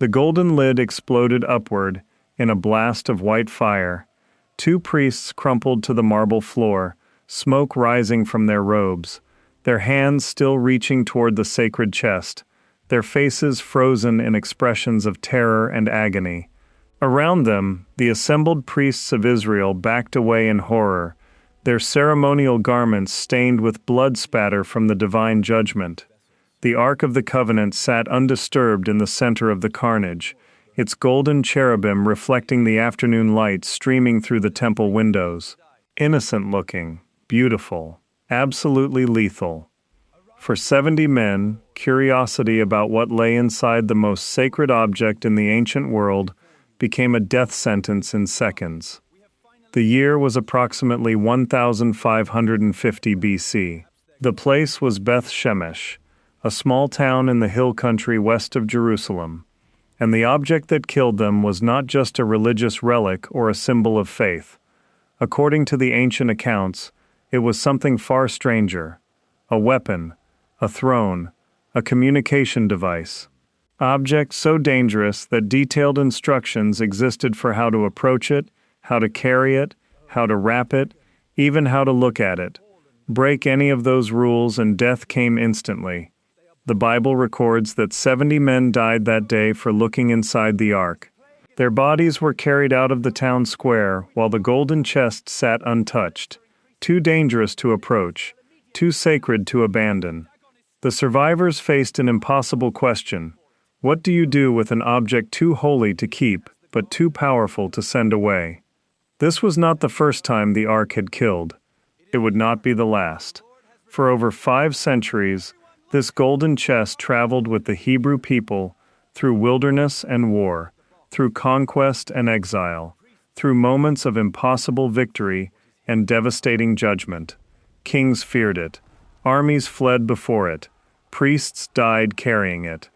The golden lid exploded upward in a blast of white fire. Two priests crumpled to the marble floor, smoke rising from their robes, their hands still reaching toward the sacred chest, their faces frozen in expressions of terror and agony. Around them, the assembled priests of Israel backed away in horror, their ceremonial garments stained with blood spatter from the divine judgment. The Ark of the Covenant sat undisturbed in the center of the carnage, its golden cherubim reflecting the afternoon light streaming through the temple windows. Innocent-looking, beautiful, absolutely lethal. For 70 men, curiosity about what lay inside the most sacred object in the ancient world became a death sentence in seconds. The year was approximately 1550 BC. The place was Beth Shemesh, a small town in the hill country west of Jerusalem, and the object that killed them was not just a religious relic or a symbol of faith. According to the ancient accounts, it was something far stranger: a weapon, a throne, a communication device. Object so dangerous that detailed instructions existed for how to approach it, how to carry it, how to wrap it, even how to look at it. Break any of those rules and death came instantly. The Bible records that 70 men died that day for looking inside the ark. Their bodies were carried out of the town square while the golden chest sat untouched, too dangerous to approach, too sacred to abandon. The survivors faced an impossible question. What do you do with an object too holy to keep, but too powerful to send away? This was not the first time the ark had killed. It would not be the last. For over 5 centuries, this golden chest traveled with the Hebrew people through wilderness and war, through conquest and exile, through moments of impossible victory and devastating judgment. Kings feared it. Armies fled before it. Priests died carrying it.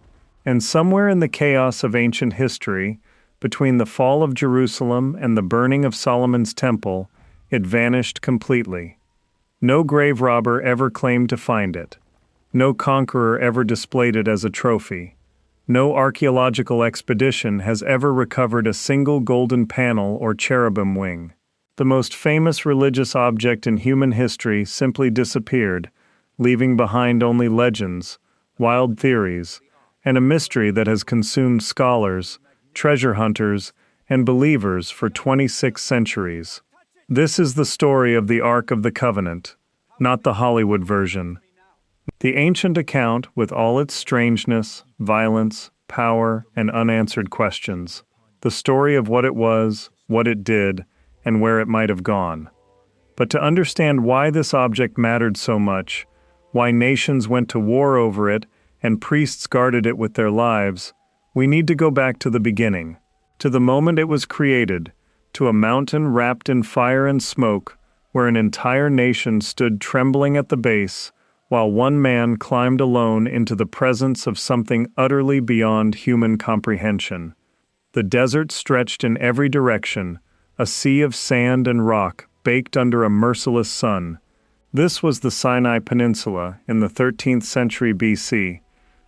And somewhere in the chaos of ancient history, between the fall of Jerusalem and the burning of Solomon's temple, it vanished completely. No grave robber ever claimed to find it. No conqueror ever displayed it as a trophy. No archaeological expedition has ever recovered a single golden panel or cherubim wing. The most famous religious object in human history simply disappeared, leaving behind only legends, wild theories, and a mystery that has consumed scholars, treasure hunters, and believers for 26 centuries. This is the story of the Ark of the Covenant, not the Hollywood version. The ancient account with all its strangeness, violence, power, and unanswered questions. The story of what it was, what it did, and where it might have gone. But to understand why this object mattered so much, why nations went to war over it, and priests guarded it with their lives, we need to go back to the beginning, to the moment it was created, to a mountain wrapped in fire and smoke, where an entire nation stood trembling at the base, while one man climbed alone into the presence of something utterly beyond human comprehension. The desert stretched in every direction, a sea of sand and rock baked under a merciless sun. This was the Sinai Peninsula in the 13th century BC,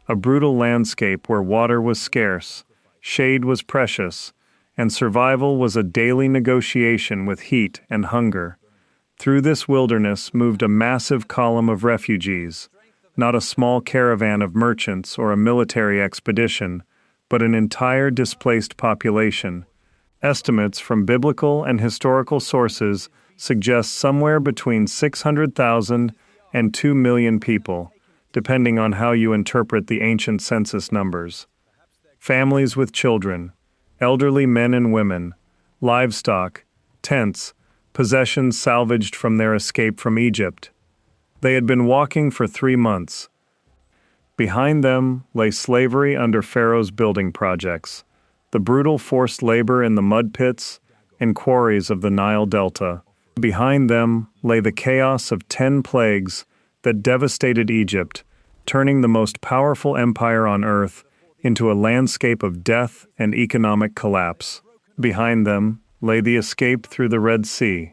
a brutal landscape where water was scarce, shade was precious, and survival was a daily negotiation with heat and hunger. Through this wilderness moved a massive column of refugees, not a small caravan of merchants or a military expedition, but an entire displaced population. Estimates from biblical and historical sources suggest somewhere between 600,000 and 2 million people, depending on how you interpret the ancient census numbers. Families with children, elderly men and women, livestock, tents, possessions salvaged from their escape from Egypt. They had been walking for 3 months. Behind them lay slavery under Pharaoh's building projects, the brutal forced labor in the mud pits and quarries of the Nile Delta. Behind them lay the chaos of 10 plagues that devastated Egypt, turning the most powerful empire on earth into a landscape of death and economic collapse. Behind them lay the escape through the Red Sea,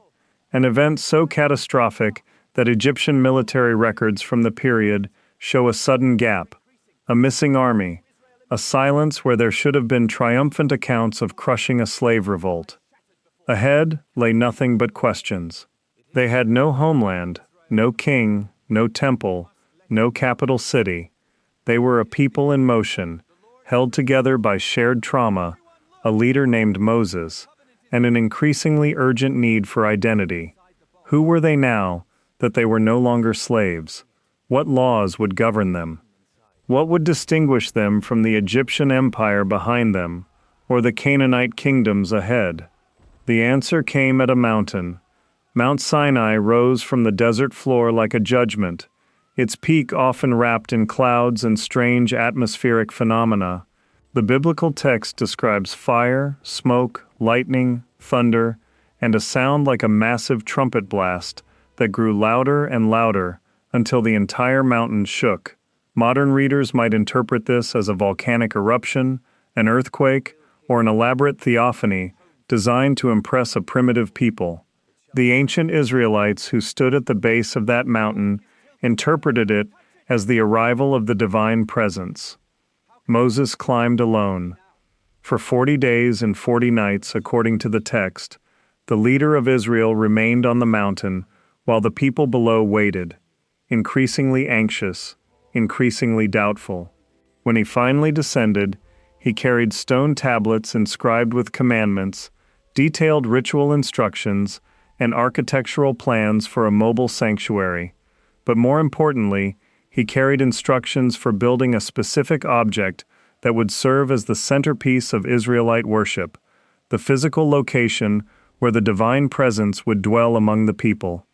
an event so catastrophic that Egyptian military records from the period show a sudden gap, a missing army, a silence where there should have been triumphant accounts of crushing a slave revolt. Ahead lay nothing but questions. They had no homeland, no king, no temple, no capital city. They were a people in motion, held together by shared trauma, a leader named Moses, and an increasingly urgent need for identity. Who were they now, that they were no longer slaves? What laws would govern them? What would distinguish them from the Egyptian empire behind them, or the Canaanite kingdoms ahead? The answer came at a mountain. Mount Sinai rose from the desert floor like a judgment, its peak often wrapped in clouds and strange atmospheric phenomena. The biblical text describes fire, smoke, lightning, thunder, and a sound like a massive trumpet blast that grew louder and louder until the entire mountain shook. Modern readers might interpret this as a volcanic eruption, an earthquake, or an elaborate theophany designed to impress a primitive people. The ancient Israelites who stood at the base of that mountain interpreted it as the arrival of the divine presence. Moses climbed alone. For 40 days and 40 nights, according to the text, the leader of Israel remained on the mountain while the people below waited, increasingly anxious, increasingly doubtful. When he finally descended, he carried stone tablets inscribed with commandments, detailed ritual instructions, and architectural plans for a mobile sanctuary. But more importantly, he carried instructions for building a specific object that would serve as the centerpiece of Israelite worship, the physical location where the divine presence would dwell among the people.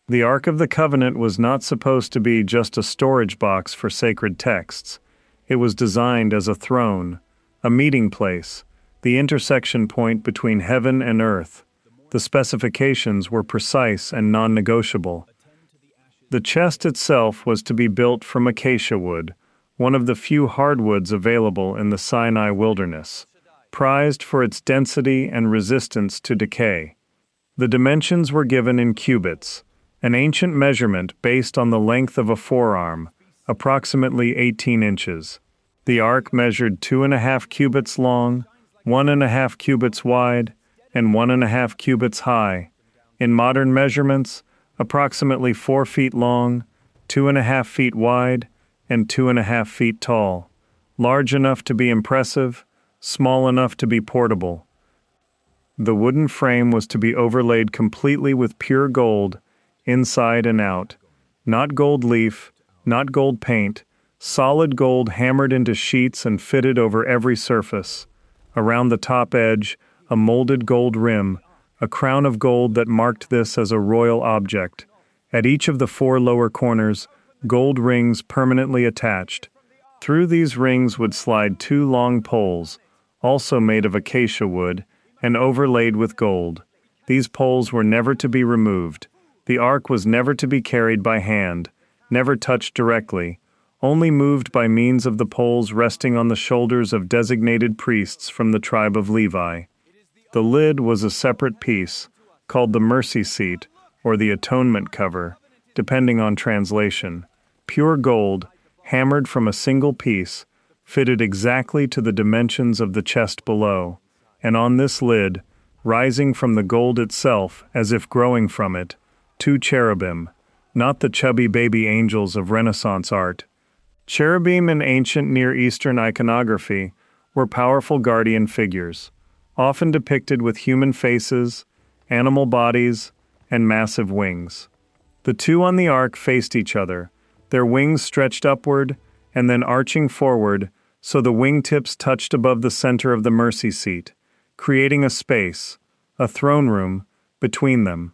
The Ark of the Covenant was not supposed to be just a storage box for sacred texts. It was designed as a throne, a meeting place, the intersection point between heaven and earth. The specifications were precise and non-negotiable. The chest itself was to be built from acacia wood, one of the few hardwoods available in the Sinai wilderness, prized for its density and resistance to decay. The dimensions were given in cubits, an ancient measurement based on the length of a forearm, approximately 18 inches. The ark measured 2.5 cubits long, 1.5 cubits wide, and 1.5 cubits high. In modern measurements, approximately 4 feet long, 2.5 feet wide, and 2.5 feet tall. Large enough to be impressive, small enough to be portable. The wooden frame was to be overlaid completely with pure gold, inside and out. Not gold leaf, not gold paint, solid gold hammered into sheets and fitted over every surface. Around the top edge, a molded gold rim, a crown of gold that marked this as a royal object. At each of the 4 lower corners, gold rings permanently attached. Through these rings would slide 2 long poles, also made of acacia wood, and overlaid with gold. These poles were never to be removed. The ark was never to be carried by hand, never touched directly, only moved by means of the poles resting on the shoulders of designated priests from the tribe of Levi. The lid was a separate piece, called the mercy seat or the atonement cover, depending on translation. Pure gold, hammered from a single piece, fitted exactly to the dimensions of the chest below, and on this lid, rising from the gold itself as if growing from it, 2 cherubim, not the chubby baby angels of Renaissance art. Cherubim in ancient Near Eastern iconography were powerful guardian figures, often depicted with human faces, animal bodies, and massive wings. The 2 on the ark faced each other, their wings stretched upward and then arching forward so the wingtips touched above the center of the mercy seat, creating a space, a throne room, between them.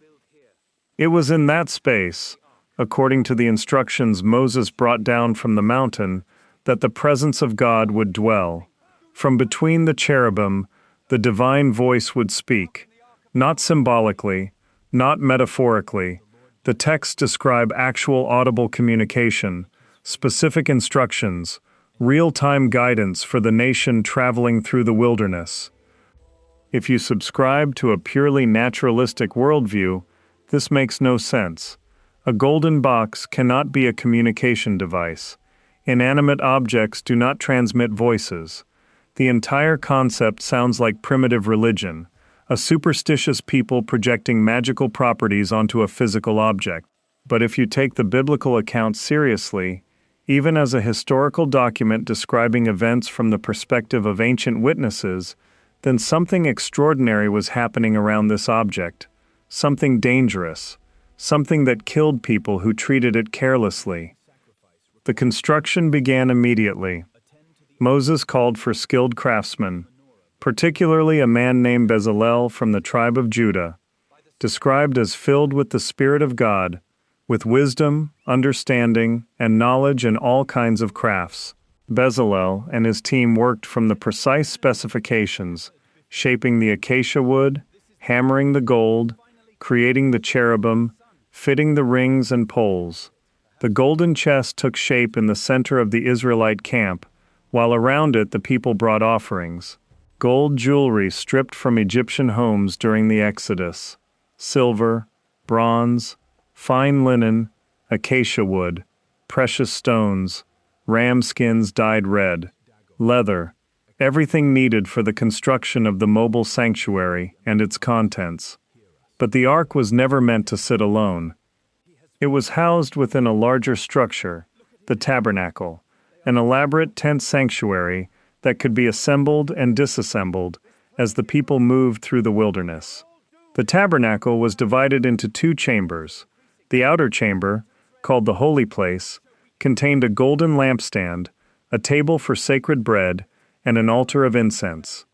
It was in that space, according to the instructions Moses brought down from the mountain, that the presence of God would dwell. From between the cherubim, the divine voice would speak, not symbolically, not metaphorically. The texts describe actual audible communication, specific instructions, real-time guidance for the nation traveling through the wilderness. If you subscribe to a purely naturalistic worldview, this makes no sense. A golden box cannot be a communication device. Inanimate objects do not transmit voices. The entire concept sounds like primitive religion, a superstitious people projecting magical properties onto a physical object. But if you take the biblical account seriously, even as a historical document describing events from the perspective of ancient witnesses, then something extraordinary was happening around this object, something dangerous, something that killed people who treated it carelessly. The construction began immediately. Moses called for skilled craftsmen, particularly a man named Bezalel from the tribe of Judah, described as filled with the Spirit of God, with wisdom, understanding, and knowledge in all kinds of crafts. Bezalel and his team worked from the precise specifications, shaping the acacia wood, hammering the gold, creating the cherubim, fitting the rings and poles. The golden chest took shape in the center of the Israelite camp, while around it the people brought offerings. Gold jewelry stripped from Egyptian homes during the Exodus, silver, bronze, fine linen, acacia wood, precious stones, ram skins dyed red, leather, everything needed for the construction of the mobile sanctuary and its contents. But the ark was never meant to sit alone. It was housed within a larger structure, the tabernacle, an elaborate tent sanctuary that could be assembled and disassembled as the people moved through the wilderness. The tabernacle was divided into two chambers. The outer chamber, called the Holy Place, contained a golden lampstand, a table for sacred bread, and an altar of incense.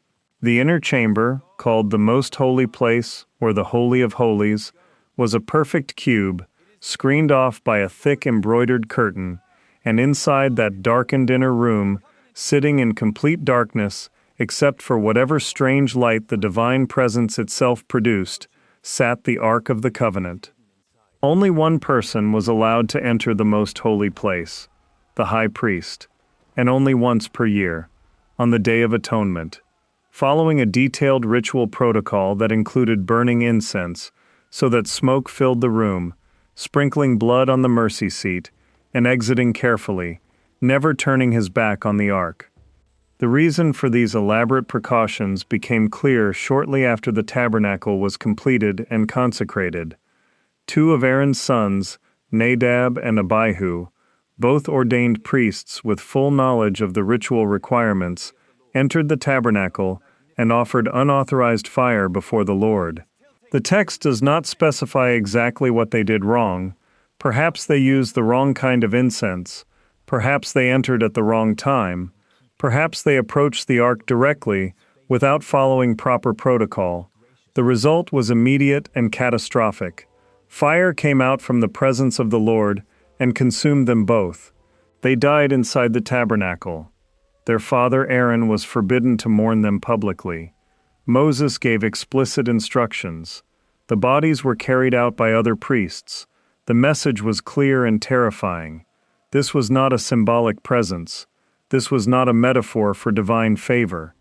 The inner chamber, called the Most Holy Place or the Holy of Holies, was a perfect cube, screened off by a thick embroidered curtain, and inside that darkened inner room, sitting in complete darkness, except for whatever strange light the divine presence itself produced, sat the Ark of the Covenant. Only one person was allowed to enter the most holy place, the high priest, and only once per year, on the Day of Atonement, following a detailed ritual protocol that included burning incense so that smoke filled the room, sprinkling blood on the mercy seat, and exiting carefully, never turning his back on the ark. The reason for these elaborate precautions became clear shortly after the tabernacle was completed and consecrated. Two of Aaron's sons, Nadab and Abihu, both ordained priests with full knowledge of the ritual requirements, entered the tabernacle and offered unauthorized fire before the Lord. The text does not specify exactly what they did wrong. Perhaps they used the wrong kind of incense. Perhaps they entered at the wrong time. Perhaps they approached the ark directly without following proper protocol. The result was immediate and catastrophic. Fire came out from the presence of the Lord and consumed them both. They died inside the tabernacle. Their father Aaron was forbidden to mourn them publicly. Moses gave explicit instructions. The bodies were carried out by other priests. The message was clear and terrifying. This was not a symbolic presence. This was not a metaphor for divine favor.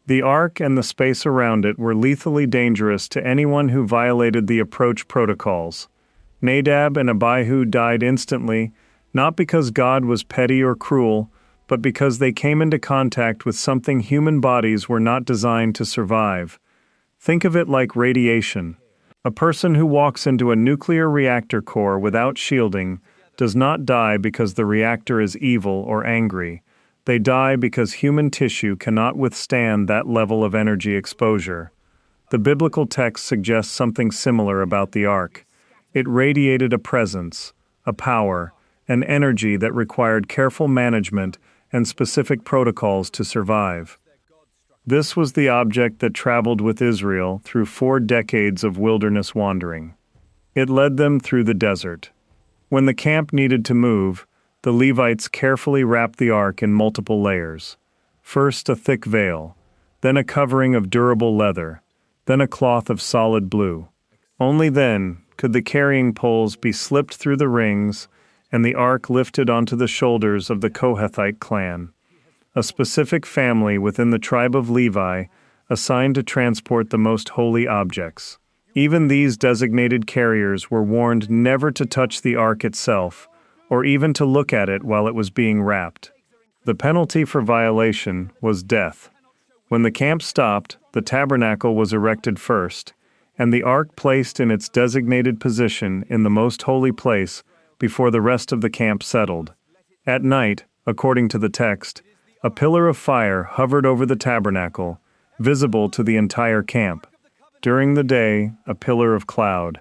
The ark and the space around it were lethally dangerous to anyone who violated the approach protocols. Nadab and Abihu died instantly, not because God was petty or cruel, but because they came into contact with something human bodies were not designed to survive. Think of it like radiation. A person who walks into a nuclear reactor core without shielding does not die because the reactor is evil or angry. They die because human tissue cannot withstand that level of energy exposure. The biblical text suggests something similar about the ark. It radiated a presence, a power, an energy that required careful management and specific protocols to survive. This was the object that traveled with Israel through 4 decades of wilderness wandering. It led them through the desert. When the camp needed to move, the Levites carefully wrapped the ark in multiple layers. First a thick veil, then a covering of durable leather, then a cloth of solid blue. Only then could the carrying poles be slipped through the rings and the ark lifted onto the shoulders of the Kohathite clan, a specific family within the tribe of Levi assigned to transport the most holy objects. Even these designated carriers were warned never to touch the ark itself or even to look at it while it was being wrapped. The penalty for violation was death. When the camp stopped, the tabernacle was erected first, and the ark placed in its designated position in the most holy place before the rest of the camp settled. At night, according to the text, a pillar of fire hovered over the tabernacle, visible to the entire camp. During the day, a pillar of cloud.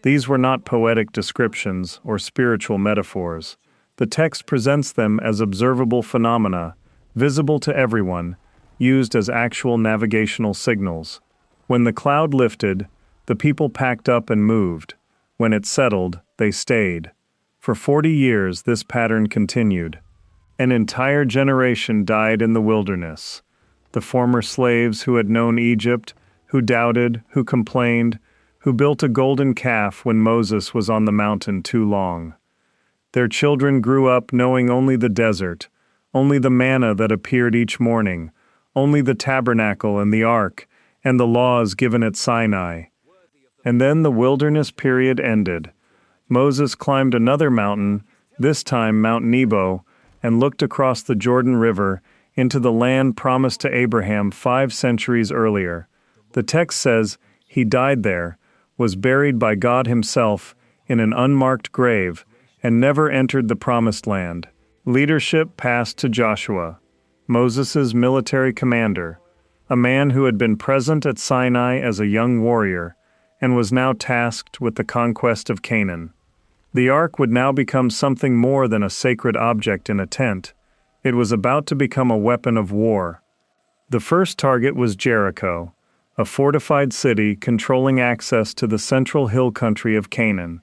These were not poetic descriptions or spiritual metaphors. The text presents them as observable phenomena, visible to everyone, used as actual navigational signals. When the cloud lifted, the people packed up and moved. When it settled, they stayed. For 40 years, this pattern continued. An entire generation died in the wilderness. The former slaves who had known Egypt, who doubted, who complained, who built a golden calf when Moses was on the mountain too long. Their children grew up knowing only the desert, only the manna that appeared each morning, only the tabernacle and the ark, and the laws given at Sinai. And then the wilderness period ended. Moses climbed another mountain, this time Mount Nebo, and looked across the Jordan River into the land promised to Abraham 5 centuries earlier. The text says he died there, was buried by God himself in an unmarked grave, and never entered the promised land. Leadership passed to Joshua, Moses' military commander, a man who had been present at Sinai as a young warrior, and was now tasked with the conquest of Canaan. The ark would now become something more than a sacred object in a tent. It was about to become a weapon of war. The first target was Jericho, a fortified city controlling access to the central hill country of Canaan.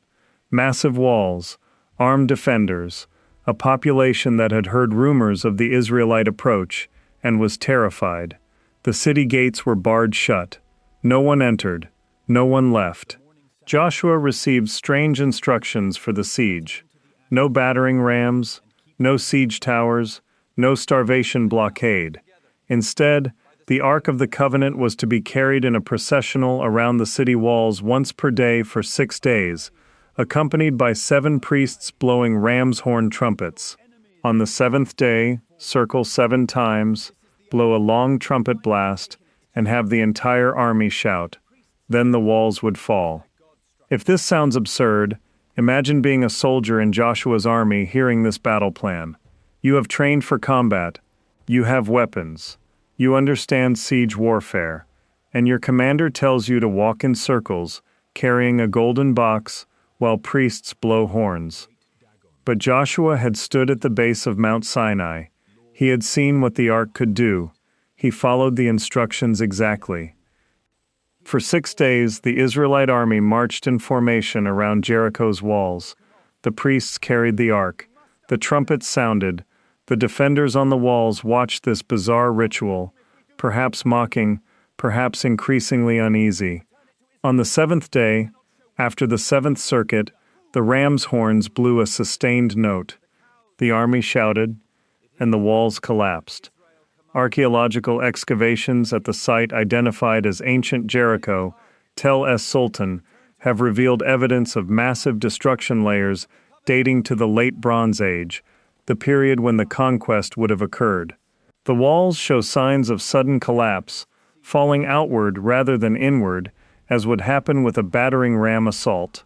Massive walls, armed defenders, a population that had heard rumors of the Israelite approach and was terrified. The city gates were barred shut. No one entered, no one left. Joshua received strange instructions for the siege. No battering rams, no siege towers, no starvation blockade. Instead, the Ark of the Covenant was to be carried in a processional around the city walls once per day for 6 days, accompanied by 7 priests blowing ram's horn trumpets. On the 7th day, circle 7 times, blow a long trumpet blast, and have the entire army shout. Then the walls would fall. If this sounds absurd, imagine being a soldier in Joshua's army hearing this battle plan. You have trained for combat. You have weapons. You understand siege warfare. And your commander tells you to walk in circles, carrying a golden box, while priests blow horns. But Joshua had stood at the base of Mount Sinai. He had seen what the ark could do. He followed the instructions exactly. For 6 days, the Israelite army marched in formation around Jericho's walls. The priests carried the ark. The trumpets sounded. The defenders on the walls watched this bizarre ritual, perhaps mocking, perhaps increasingly uneasy. On the 7th day, after the 7th circuit, the ram's horns blew a sustained note. The army shouted, and the walls collapsed. Archaeological excavations at the site identified as ancient Jericho, Tel es Sultan, have revealed evidence of massive destruction layers dating to the Late Bronze Age, the period when the conquest would have occurred. The walls show signs of sudden collapse, falling outward rather than inward, as would happen with a battering ram assault.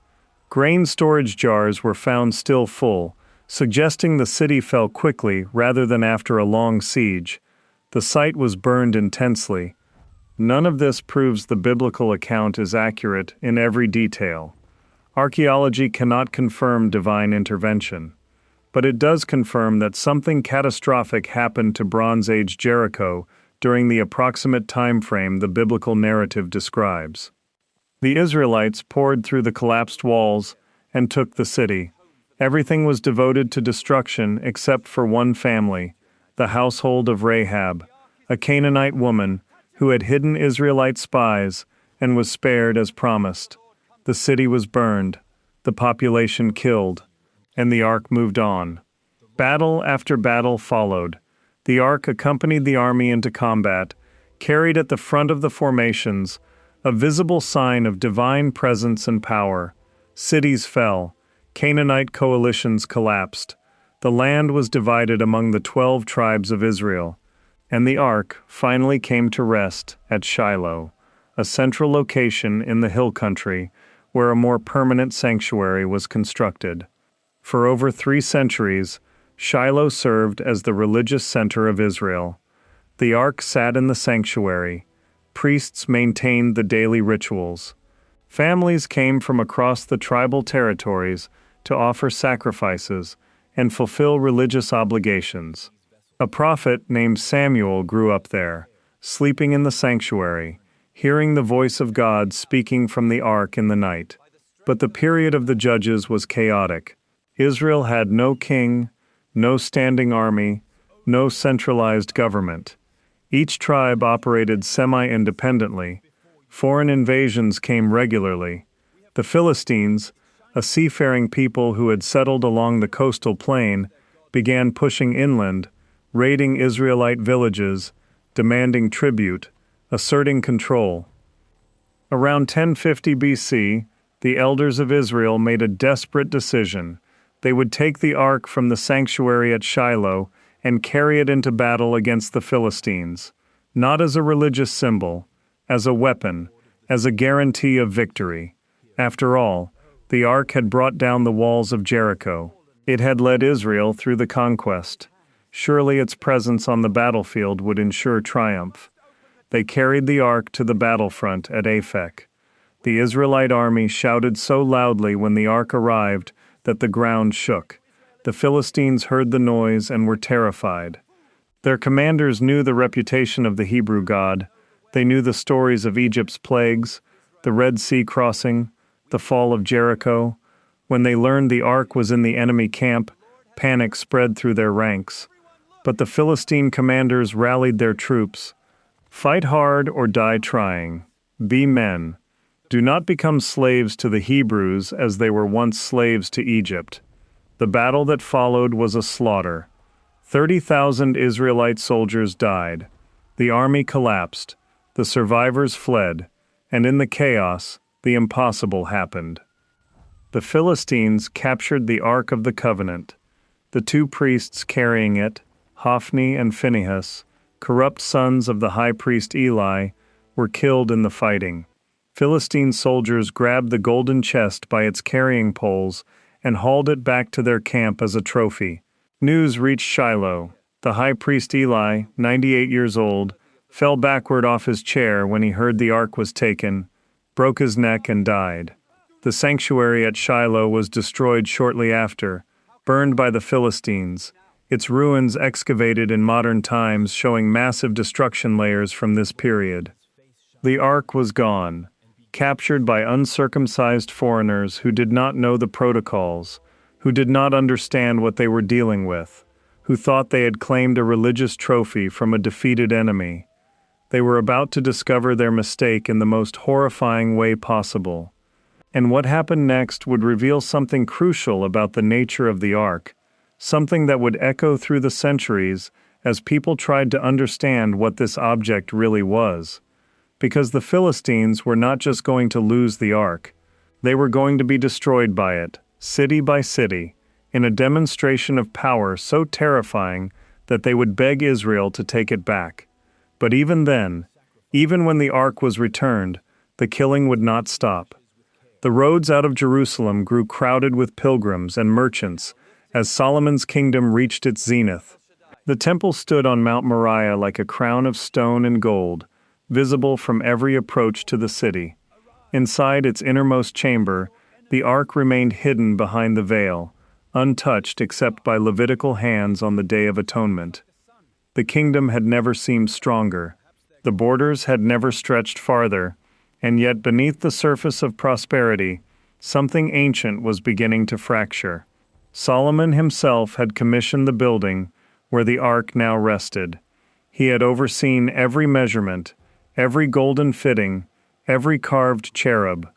Grain storage jars were found still full, suggesting the city fell quickly rather than after a long siege. The site was burned intensely. None of this proves the biblical account is accurate in every detail. Archaeology cannot confirm divine intervention, but it does confirm that something catastrophic happened to Bronze Age Jericho during the approximate time frame the biblical narrative describes. The Israelites poured through the collapsed walls and took the city. Everything was devoted to destruction except for one family, the household of Rahab, a Canaanite woman who had hidden Israelite spies and was spared as promised. The city was burned, the population killed, and the ark moved on. Battle after battle followed. The ark accompanied the army into combat, carried at the front of the formations, a visible sign of divine presence and power. Cities fell, Canaanite coalitions collapsed. The land was divided among the 12 tribes of Israel, and the ark finally came to rest at Shiloh, a central location in the hill country where a more permanent sanctuary was constructed. For over 3 centuries, Shiloh served as the religious center of Israel. The ark sat in the sanctuary. Priests maintained the daily rituals. Families came from across the tribal territories to offer sacrifices and fulfill religious obligations. A prophet named Samuel grew up there, sleeping in the sanctuary, hearing the voice of God speaking from the ark in the night. But the period of the judges was chaotic. Israel had no king, no standing army, no centralized government. Each tribe operated semi-independently. Foreign invasions came regularly. The Philistines, a seafaring people who had settled along the coastal plain, began pushing inland, raiding Israelite villages, demanding tribute, asserting control. Around 1050 BC, the elders of Israel made a desperate decision. They would take the ark from the sanctuary at Shiloh and carry it into battle against the Philistines, not as a religious symbol, as a weapon, as a guarantee of victory. After all, the ark had brought down the walls of Jericho. It had led Israel through the conquest. Surely its presence on the battlefield would ensure triumph. They carried the ark to the battlefront at Aphek. The Israelite army shouted so loudly when the ark arrived that the ground shook. The Philistines heard the noise and were terrified. Their commanders knew the reputation of the Hebrew God. They knew the stories of Egypt's plagues, the Red Sea crossing, the fall of Jericho. When they learned the ark was in the enemy camp, panic spread through their ranks. But the Philistine commanders rallied their troops. Fight hard or die trying. Be men. Do not become slaves to the Hebrews as they were once slaves to Egypt. The battle that followed was a slaughter. 30,000 Israelite soldiers died. The army collapsed. The survivors fled. And in the chaos, the impossible happened. The Philistines captured the Ark of the Covenant. The 2 priests carrying it, Hophni and Phinehas, corrupt sons of the high priest Eli, were killed in the fighting. Philistine soldiers grabbed the golden chest by its carrying poles and hauled it back to their camp as a trophy. News reached Shiloh. The high priest Eli, 98 years old, fell backward off his chair when he heard the ark was taken, broke his neck and died. The sanctuary at Shiloh was destroyed shortly after, burned by the Philistines, its ruins excavated in modern times showing massive destruction layers from this period. The ark was gone, captured by uncircumcised foreigners who did not know the protocols, who did not understand what they were dealing with, who thought they had claimed a religious trophy from a defeated enemy. They were about to discover their mistake in the most horrifying way possible. And what happened next would reveal something crucial about the nature of the ark, something that would echo through the centuries as people tried to understand what this object really was. Because the Philistines were not just going to lose the ark, they were going to be destroyed by it, city by city, in a demonstration of power so terrifying that they would beg Israel to take it back. But even then, even when the ark was returned, the killing would not stop. The roads out of Jerusalem grew crowded with pilgrims and merchants as Solomon's kingdom reached its zenith. The temple stood on Mount Moriah like a crown of stone and gold, visible from every approach to the city. Inside its innermost chamber, the ark remained hidden behind the veil, untouched except by Levitical hands on the Day of Atonement. The kingdom had never seemed stronger. The borders had never stretched farther, and yet beneath the surface of prosperity, something ancient was beginning to fracture. Solomon himself had commissioned the building where the ark now rested. He had overseen every measurement, every golden fitting, every carved cherub.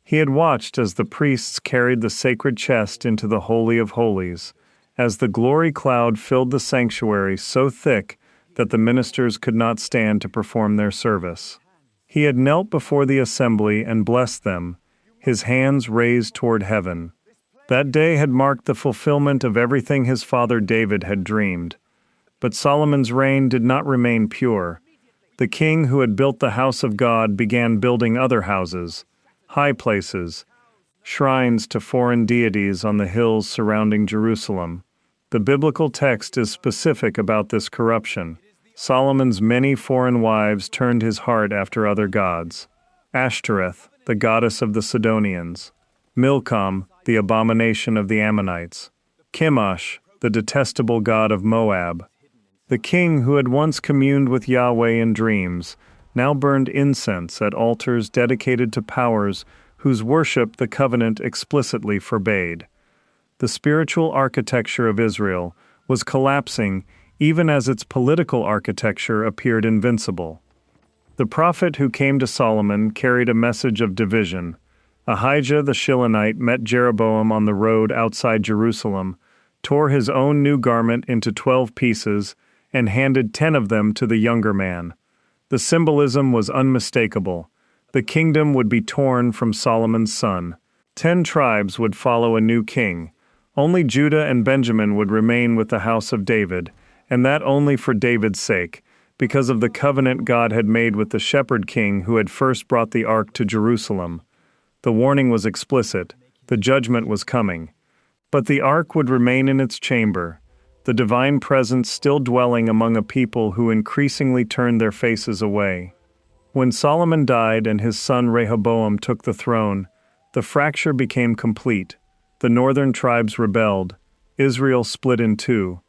He had watched as the priests carried the sacred chest into the Holy of Holies, as the glory cloud filled the sanctuary so thick that the ministers could not stand to perform their service. He had knelt before the assembly and blessed them, his hands raised toward heaven. That day had marked the fulfillment of everything his father David had dreamed. But Solomon's reign did not remain pure. The king who had built the house of God began building other houses, high places, shrines to foreign deities on the hills surrounding Jerusalem. The biblical text is specific about this corruption. Solomon's many foreign wives turned his heart after other gods. Ashtoreth, the goddess of the Sidonians. Milcom, the abomination of the Ammonites. Chemosh, the detestable god of Moab. The king who had once communed with Yahweh in dreams now burned incense at altars dedicated to powers whose worship the covenant explicitly forbade. The spiritual architecture of Israel was collapsing even as its political architecture appeared invincible. The prophet who came to Solomon carried a message of division. Ahijah the Shilonite met Jeroboam on the road outside Jerusalem, tore his own new garment into 12 pieces, and handed 10 of them to the younger man. The symbolism was unmistakable. The kingdom would be torn from Solomon's son. 10 tribes would follow a new king. Only Judah and Benjamin would remain with the house of David, and that only for David's sake, because of the covenant God had made with the shepherd king who had first brought the ark to Jerusalem. The warning was explicit. The judgment was coming. But the ark would remain in its chamber, the divine presence still dwelling among a people who increasingly turned their faces away. When Solomon died and his son Rehoboam took the throne, the fracture became complete. The northern tribes rebelled. Israel split in two.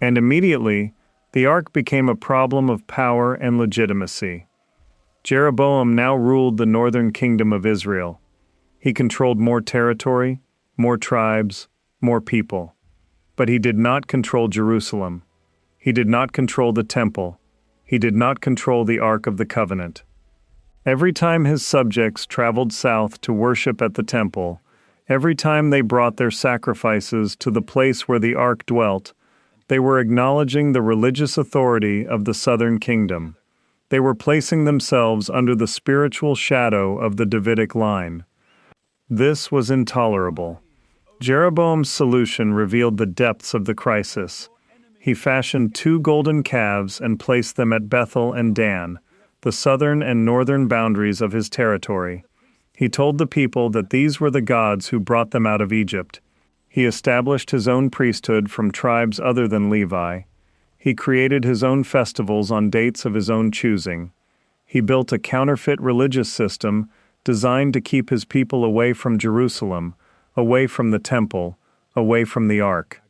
And immediately, the ark became a problem of power and legitimacy. Jeroboam now ruled the northern kingdom of Israel. He controlled more territory, more tribes, more people. But he did not control Jerusalem. He did not control the temple. He did not control the Ark of the Covenant. Every time his subjects traveled south to worship at the temple, every time they brought their sacrifices to the place where the Ark dwelt, they were acknowledging the religious authority of the southern kingdom. They were placing themselves under the spiritual shadow of the Davidic line. This was intolerable. Jeroboam's solution revealed the depths of the crisis. He fashioned 2 golden calves and placed them at Bethel and Dan, the southern and northern boundaries of his territory. He told the people that these were the gods who brought them out of Egypt. He established his own priesthood from tribes other than Levi. He created his own festivals on dates of his own choosing. He built a counterfeit religious system designed to keep his people away from Jerusalem, away from the temple, away from the ark.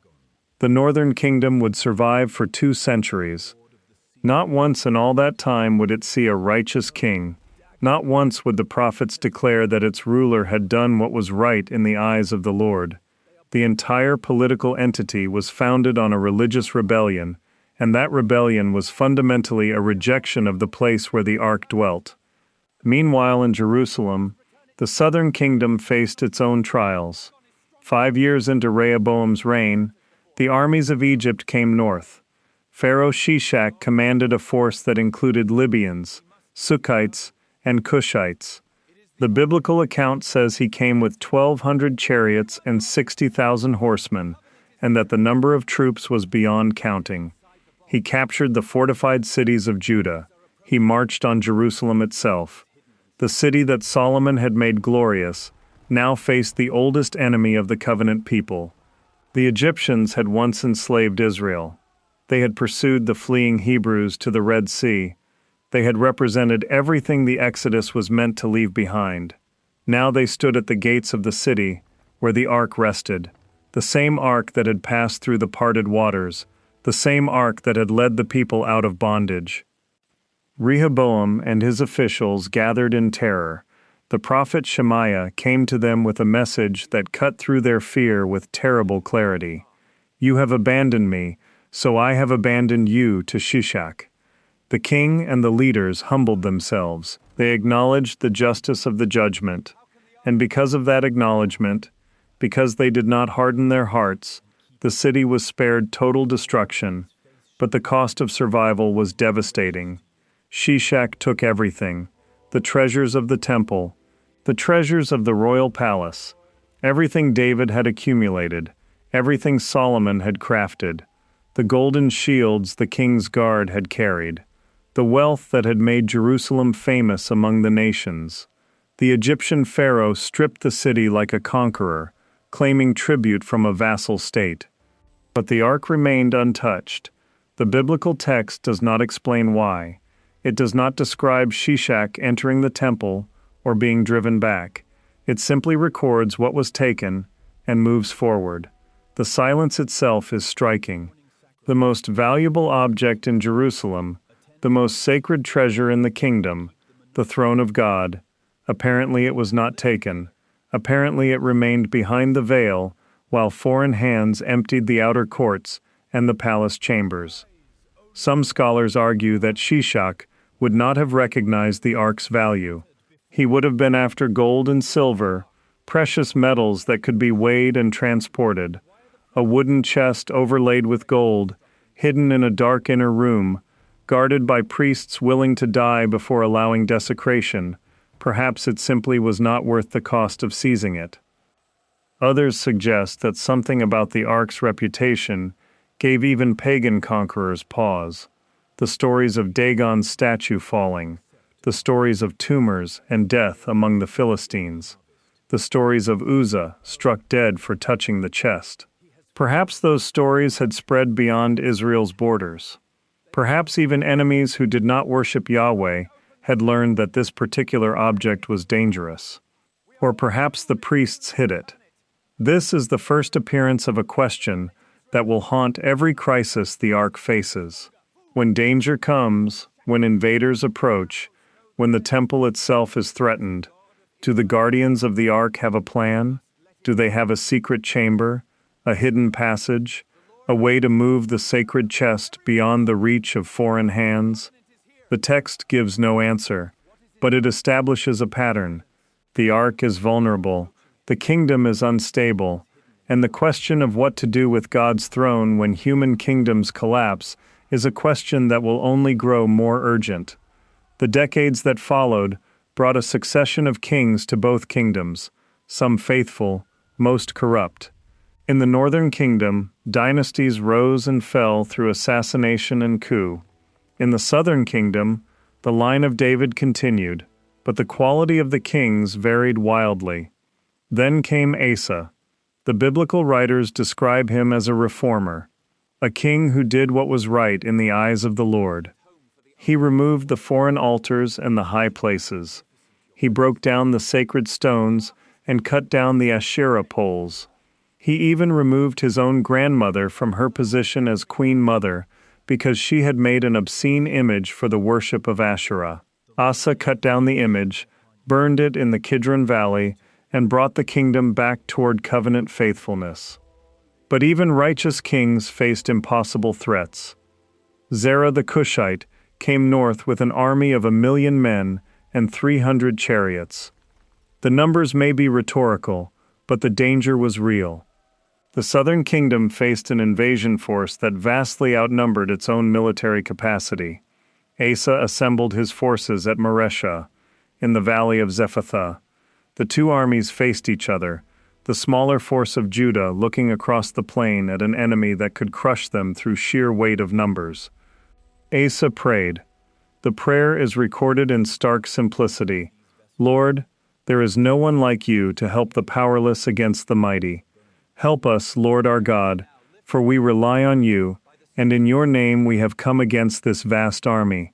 The northern kingdom would survive for 2 centuries. Not once in all that time would it see a righteous king. Not once would the prophets declare that its ruler had done what was right in the eyes of the Lord. The entire political entity was founded on a religious rebellion, and that rebellion was fundamentally a rejection of the place where the ark dwelt. Meanwhile, in Jerusalem, the southern kingdom faced its own trials. 5 years into Rehoboam's reign, the armies of Egypt came north. Pharaoh Shishak commanded a force that included Libyans, Sukkites, and Cushites. The biblical account says he came with 1,200 chariots and 60,000 horsemen, and that the number of troops was beyond counting. He captured the fortified cities of Judah. He marched on Jerusalem itself. The city that Solomon had made glorious now faced the oldest enemy of the covenant people. The Egyptians had once enslaved Israel. They had pursued the fleeing Hebrews to the Red Sea. They had represented everything the Exodus was meant to leave behind. Now they stood at the gates of the city, where the ark rested, the same ark that had passed through the parted waters, the same ark that had led the people out of bondage. Rehoboam and his officials gathered in terror. The prophet Shemaiah came to them with a message that cut through their fear with terrible clarity. "You have abandoned me, so I have abandoned you to Shishak." The king and the leaders humbled themselves. They acknowledged the justice of the judgment. And because of that acknowledgement, because they did not harden their hearts, the city was spared total destruction, but the cost of survival was devastating. Shishak took everything, the treasures of the temple, the treasures of the royal palace, Everything David had accumulated, everything Solomon had crafted, the golden shields the king's guard had carried, the wealth that had made Jerusalem famous among the nations. The Egyptian pharaoh stripped the city like a conqueror, claiming tribute from a vassal state. But the ark remained untouched. The biblical text does not explain why. It does not describe Shishak entering the temple or being driven back. It simply records what was taken and moves forward. The silence itself is striking. The most valuable object in Jerusalem, the most sacred treasure in the kingdom, the throne of God. Apparently it was not taken. Apparently it remained behind the veil, while foreign hands emptied the outer courts and the palace chambers. Some scholars argue that Shishak would not have recognized the ark's value. He would have been after gold and silver, precious metals that could be weighed and transported. A wooden chest overlaid with gold, hidden in a dark inner room, guarded by priests willing to die before allowing desecration. Perhaps it simply was not worth the cost of seizing it. Others suggest that something about the ark's reputation gave even pagan conquerors pause. The stories of Dagon's statue falling, the stories of tumors and death among the Philistines, the stories of Uzzah struck dead for touching the chest. Perhaps those stories had spread beyond Israel's borders. Perhaps even enemies who did not worship Yahweh had learned that this particular object was dangerous. Or perhaps the priests hid it. This is the first appearance of a question that will haunt every crisis the ark faces. When danger comes, when invaders approach, when the temple itself is threatened, do the guardians of the ark have a plan? Do they have a secret chamber, a hidden passage, a way to move the sacred chest beyond the reach of foreign hands? The text gives no answer, but it establishes a pattern. The ark is vulnerable, the kingdom is unstable, and the question of what to do with God's throne when human kingdoms collapse is a question that will only grow more urgent. The decades that followed brought a succession of kings to both kingdoms, some faithful, most corrupt. In the northern kingdom, dynasties rose and fell through assassination and coup. In the southern kingdom, the line of David continued, but the quality of the kings varied wildly. Then came Asa. The biblical writers describe him as a reformer, a king who did what was right in the eyes of the Lord. He removed the foreign altars and the high places. He broke down the sacred stones and cut down the Asherah poles. He even removed his own grandmother from her position as queen mother because she had made an obscene image for the worship of Asherah. Asa cut down the image, burned it in the Kidron Valley, and brought the kingdom back toward covenant faithfulness. But even righteous kings faced impossible threats. Zerah the Cushite came north with an army of 1,000,000 men and 300 chariots. The numbers may be rhetorical, but the danger was real. The southern kingdom faced an invasion force that vastly outnumbered its own military capacity. Asa assembled his forces at Mareshah, in the valley of Zephathah. The two armies faced each other, the smaller force of Judah looking across the plain at an enemy that could crush them through sheer weight of numbers. Asa prayed. The prayer is recorded in stark simplicity. Lord, there is no one like you to help the powerless against the mighty. Help us, Lord our God, for we rely on you, and in your name we have come against this vast army.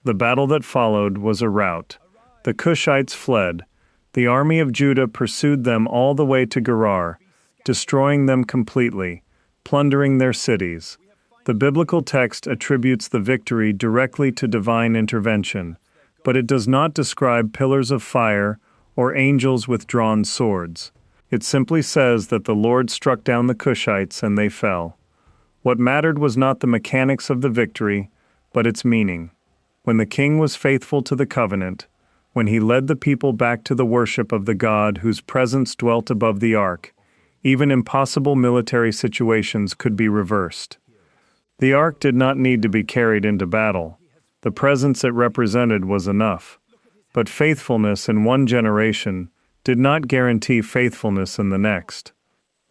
The battle that followed was a rout. The Cushites fled. The army of Judah pursued them all the way to Gerar, destroying them completely, plundering their cities. The biblical text attributes the victory directly to divine intervention, but it does not describe pillars of fire or angels with drawn swords. It simply says that the Lord struck down the Cushites and they fell. What mattered was not the mechanics of the victory, but its meaning. When the king was faithful to the covenant, when he led the people back to the worship of the God whose presence dwelt above the ark, even impossible military situations could be reversed. The ark did not need to be carried into battle. The presence it represented was enough. But faithfulness in one generation did not guarantee faithfulness in the next.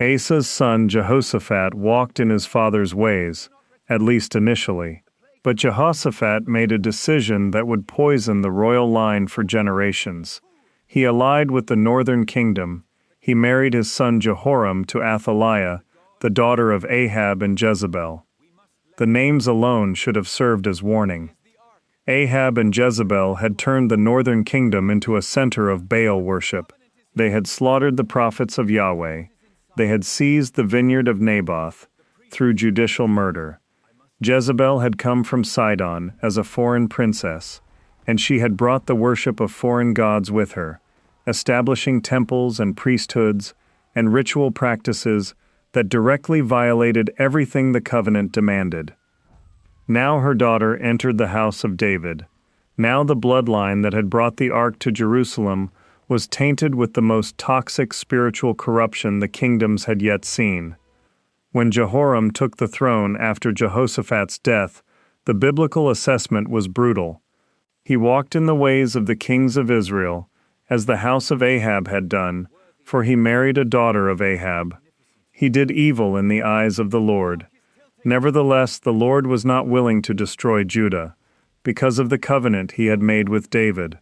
Asa's son Jehoshaphat walked in his father's ways, at least initially. But Jehoshaphat made a decision that would poison the royal line for generations. He allied with the northern kingdom. He married his son Jehoram to Athaliah, the daughter of Ahab and Jezebel. The names alone should have served as warning. Ahab and Jezebel had turned the northern kingdom into a center of Baal worship. They had slaughtered the prophets of Yahweh. They had seized the vineyard of Naboth through judicial murder. Jezebel had come from Sidon as a foreign princess, and she had brought the worship of foreign gods with her, establishing temples and priesthoods and ritual practices that directly violated everything the covenant demanded. Now her daughter entered the house of David. Now the bloodline that had brought the ark to Jerusalem was tainted with the most toxic spiritual corruption the kingdoms had yet seen. When Jehoram took the throne after Jehoshaphat's death, the biblical assessment was brutal. He walked in the ways of the kings of Israel, as the house of Ahab had done, for he married a daughter of Ahab. He did evil in the eyes of the Lord. Nevertheless, the Lord was not willing to destroy Judah, because of the covenant he had made with David.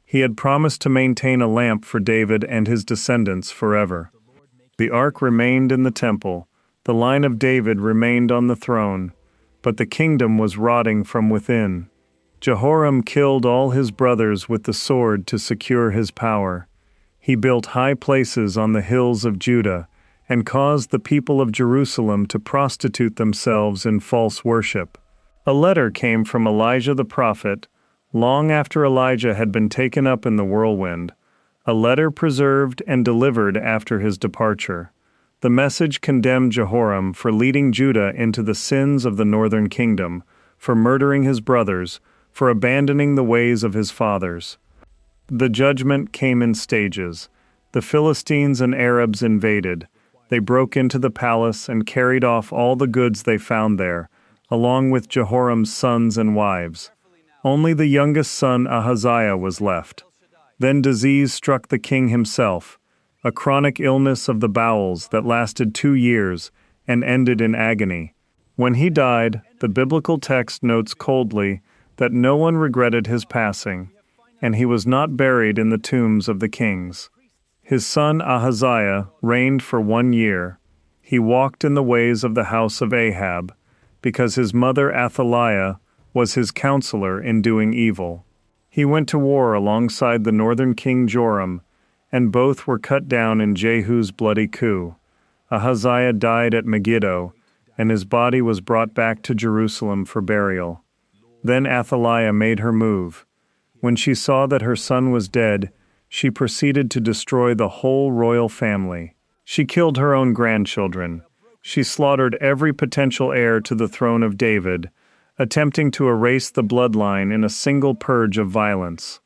He had promised to maintain a lamp for David and his descendants forever. The ark remained in the temple. The line of David remained on the throne, but the kingdom was rotting from within. Jehoram killed all his brothers with the sword to secure his power. He built high places on the hills of Judah and caused the people of Jerusalem to prostitute themselves in false worship. A letter came from Elijah the prophet, long after Elijah had been taken up in the whirlwind, a letter preserved and delivered after his departure. The message condemned Jehoram for leading Judah into the sins of the northern kingdom, for murdering his brothers, for abandoning the ways of his fathers. The judgment came in stages. The Philistines and Arabs invaded. They broke into the palace and carried off all the goods they found there, along with Jehoram's sons and wives. Only the youngest son Ahaziah was left. Then disease struck the king himself, a chronic illness of the bowels that lasted 2 years and ended in agony. When he died, the biblical text notes coldly that no one regretted his passing, and he was not buried in the tombs of the kings. His son Ahaziah reigned for 1 year. He walked in the ways of the house of Ahab, because his mother Athaliah was his counselor in doing evil. He went to war alongside the northern king Joram, and both were cut down in Jehu's bloody coup. Ahaziah died at Megiddo, and his body was brought back to Jerusalem for burial. Then Athaliah made her move. When she saw that her son was dead, she proceeded to destroy the whole royal family. She killed her own grandchildren. She slaughtered every potential heir to the throne of David, attempting to erase the bloodline in a single purge of violence.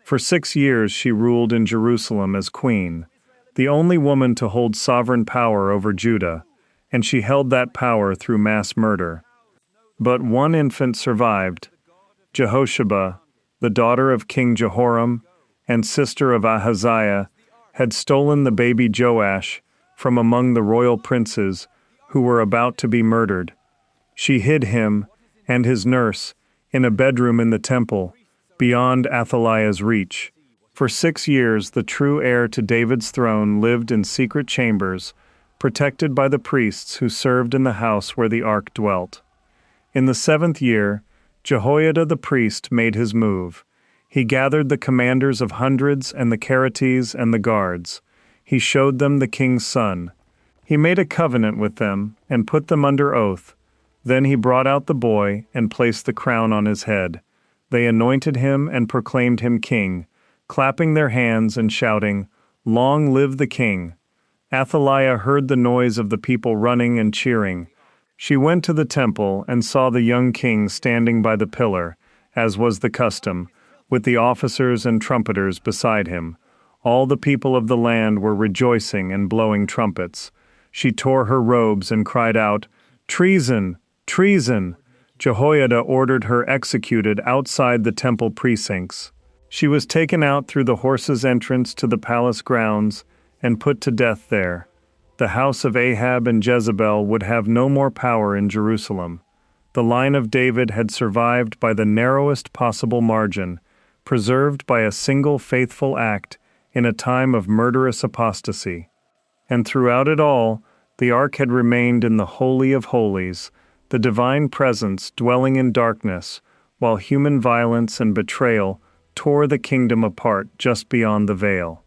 For 6 years she ruled in Jerusalem as queen, the only woman to hold sovereign power over Judah, and she held that power through mass murder. But one infant survived. Jehosheba, the daughter of King Jehoram and sister of Ahaziah, had stolen the baby Joash from among the royal princes who were about to be murdered. She hid him and his nurse in a bedroom in the temple, beyond Athaliah's reach. For 6 years, the true heir to David's throne lived in secret chambers, protected by the priests who served in the house where the ark dwelt. In the 7th year, Jehoiada the priest made his move. He gathered the commanders of hundreds and the Keretes and the guards. He showed them the king's son. He made a covenant with them and put them under oath. Then he brought out the boy and placed the crown on his head. They anointed him and proclaimed him king, clapping their hands and shouting, "Long live the king!" Athaliah heard the noise of the people running and cheering. She went to the temple and saw the young king standing by the pillar, as was the custom, with the officers and trumpeters beside him. All the people of the land were rejoicing and blowing trumpets. She tore her robes and cried out, "Treason! Treason!" Jehoiada ordered her executed outside the temple precincts. She was taken out through the horses' entrance to the palace grounds and put to death there. The house of Ahab and Jezebel would have no more power in Jerusalem. The line of David had survived by the narrowest possible margin, preserved by a single faithful act in a time of murderous apostasy. And throughout it all, the ark had remained in the Holy of Holies, the divine presence dwelling in darkness, while human violence and betrayal tore the kingdom apart just beyond the veil.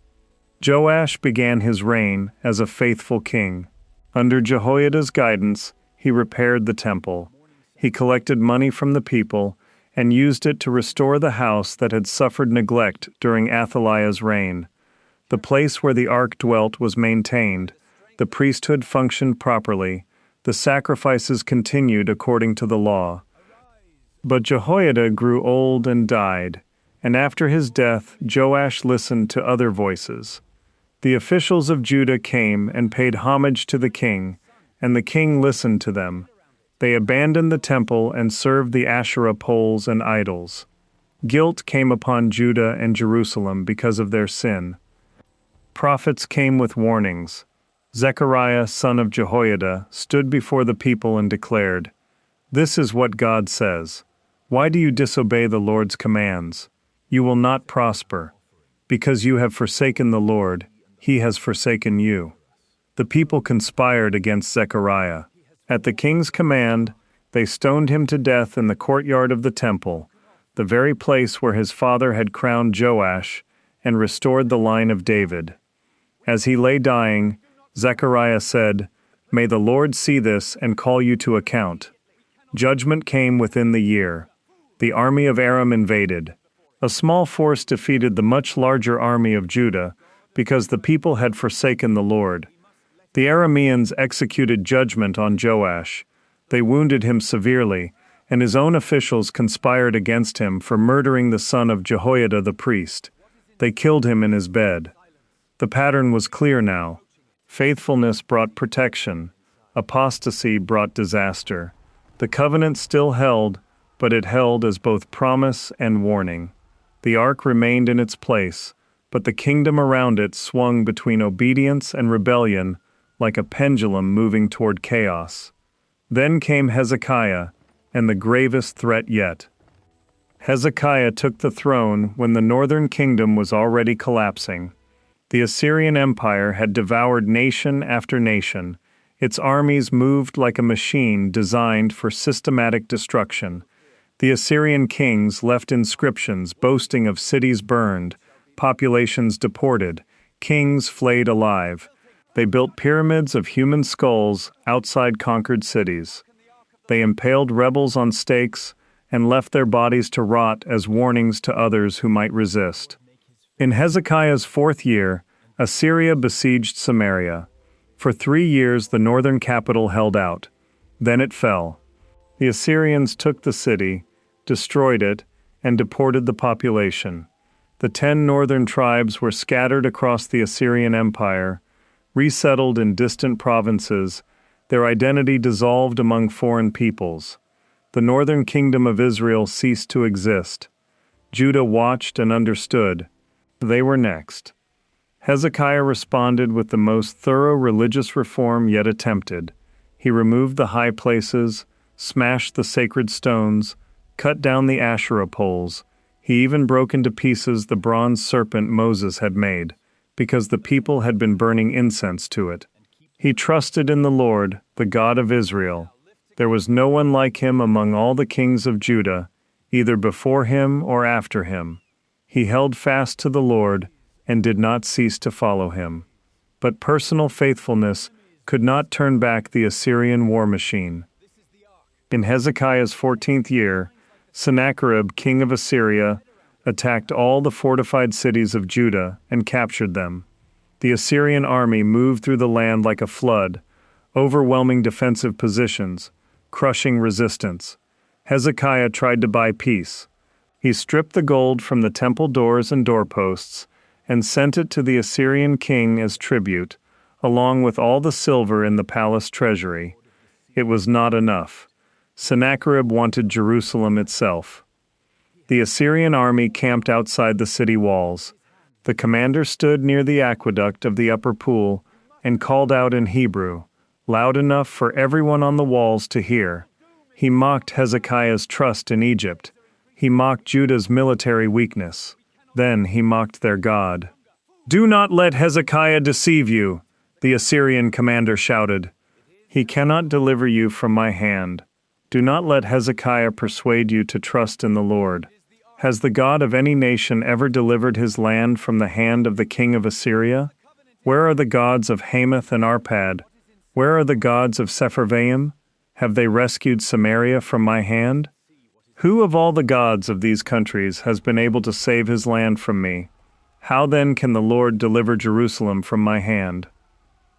Joash began his reign as a faithful king. Under Jehoiada's guidance, he repaired the temple. He collected money from the people and used it to restore the house that had suffered neglect during Athaliah's reign. The place where the ark dwelt was maintained, the priesthood functioned properly, the sacrifices continued according to the law. But Jehoiada grew old and died, and after his death Joash listened to other voices. The officials of Judah came and paid homage to the king, and the king listened to them. They abandoned the temple and served the Asherah poles and idols. Guilt came upon Judah and Jerusalem because of their sin. Prophets came with warnings. Zechariah, son of Jehoiada, stood before the people and declared, "This is what God says. Why do you disobey the Lord's commands? You will not prosper. Because you have forsaken the Lord, he has forsaken you." The people conspired against Zechariah. At the king's command, they stoned him to death in the courtyard of the temple, the very place where his father had crowned Joash and restored the line of David. As he lay dying, Zechariah said, "May the Lord see this and call you to account." Judgment came within the year. The army of Aram invaded. A small force defeated the much larger army of Judah because the people had forsaken the Lord. The Arameans executed judgment on Joash. They wounded him severely, and his own officials conspired against him for murdering the son of Jehoiada the priest. They killed him in his bed. The pattern was clear now. Faithfulness brought protection. Apostasy brought disaster. The covenant still held, but it held as both promise and warning. The ark remained in its place, but the kingdom around it swung between obedience and rebellion like a pendulum moving toward chaos. Then came Hezekiah, and the gravest threat yet. Hezekiah took the throne when the northern kingdom was already collapsing. The Assyrian Empire had devoured nation after nation. Its armies moved like a machine designed for systematic destruction. The Assyrian kings left inscriptions boasting of cities burned, populations deported, kings flayed alive. They built pyramids of human skulls outside conquered cities. They impaled rebels on stakes and left their bodies to rot as warnings to others who might resist. In Hezekiah's 4th year, Assyria besieged Samaria. For 3 years the northern capital held out. Then it fell. The Assyrians took the city, destroyed it, and deported the population. The 10 northern tribes were scattered across the Assyrian Empire, resettled in distant provinces, their identity dissolved among foreign peoples. The northern kingdom of Israel ceased to exist. Judah watched and understood. They were next. Hezekiah responded with the most thorough religious reform yet attempted. He removed the high places, smashed the sacred stones, cut down the Asherah poles. He even broke into pieces the bronze serpent Moses had made, because the people had been burning incense to it. He trusted in the Lord, the God of Israel. There was no one like him among all the kings of Judah, either before him or after him. He held fast to the Lord and did not cease to follow him. But personal faithfulness could not turn back the Assyrian war machine. In Hezekiah's 14th year, Sennacherib, king of Assyria, attacked all the fortified cities of Judah and captured them. The Assyrian army moved through the land like a flood, overwhelming defensive positions, crushing resistance. Hezekiah tried to buy peace. He stripped the gold from the temple doors and doorposts and sent it to the Assyrian king as tribute, along with all the silver in the palace treasury. It was not enough. Sennacherib wanted Jerusalem itself. The Assyrian army camped outside the city walls. The commander stood near the aqueduct of the upper pool and called out in Hebrew, loud enough for everyone on the walls to hear. He mocked Hezekiah's trust in Egypt. He mocked Judah's military weakness. Then he mocked their God. "Do not let Hezekiah deceive you," the Assyrian commander shouted. "He cannot deliver you from my hand. Do not let Hezekiah persuade you to trust in the Lord. Has the God of any nation ever delivered his land from the hand of the king of Assyria? Where are the gods of Hamath and Arpad? Where are the gods of Sepharvaim? Have they rescued Samaria from my hand? Who of all the gods of these countries has been able to save his land from me? How then can the Lord deliver Jerusalem from my hand?"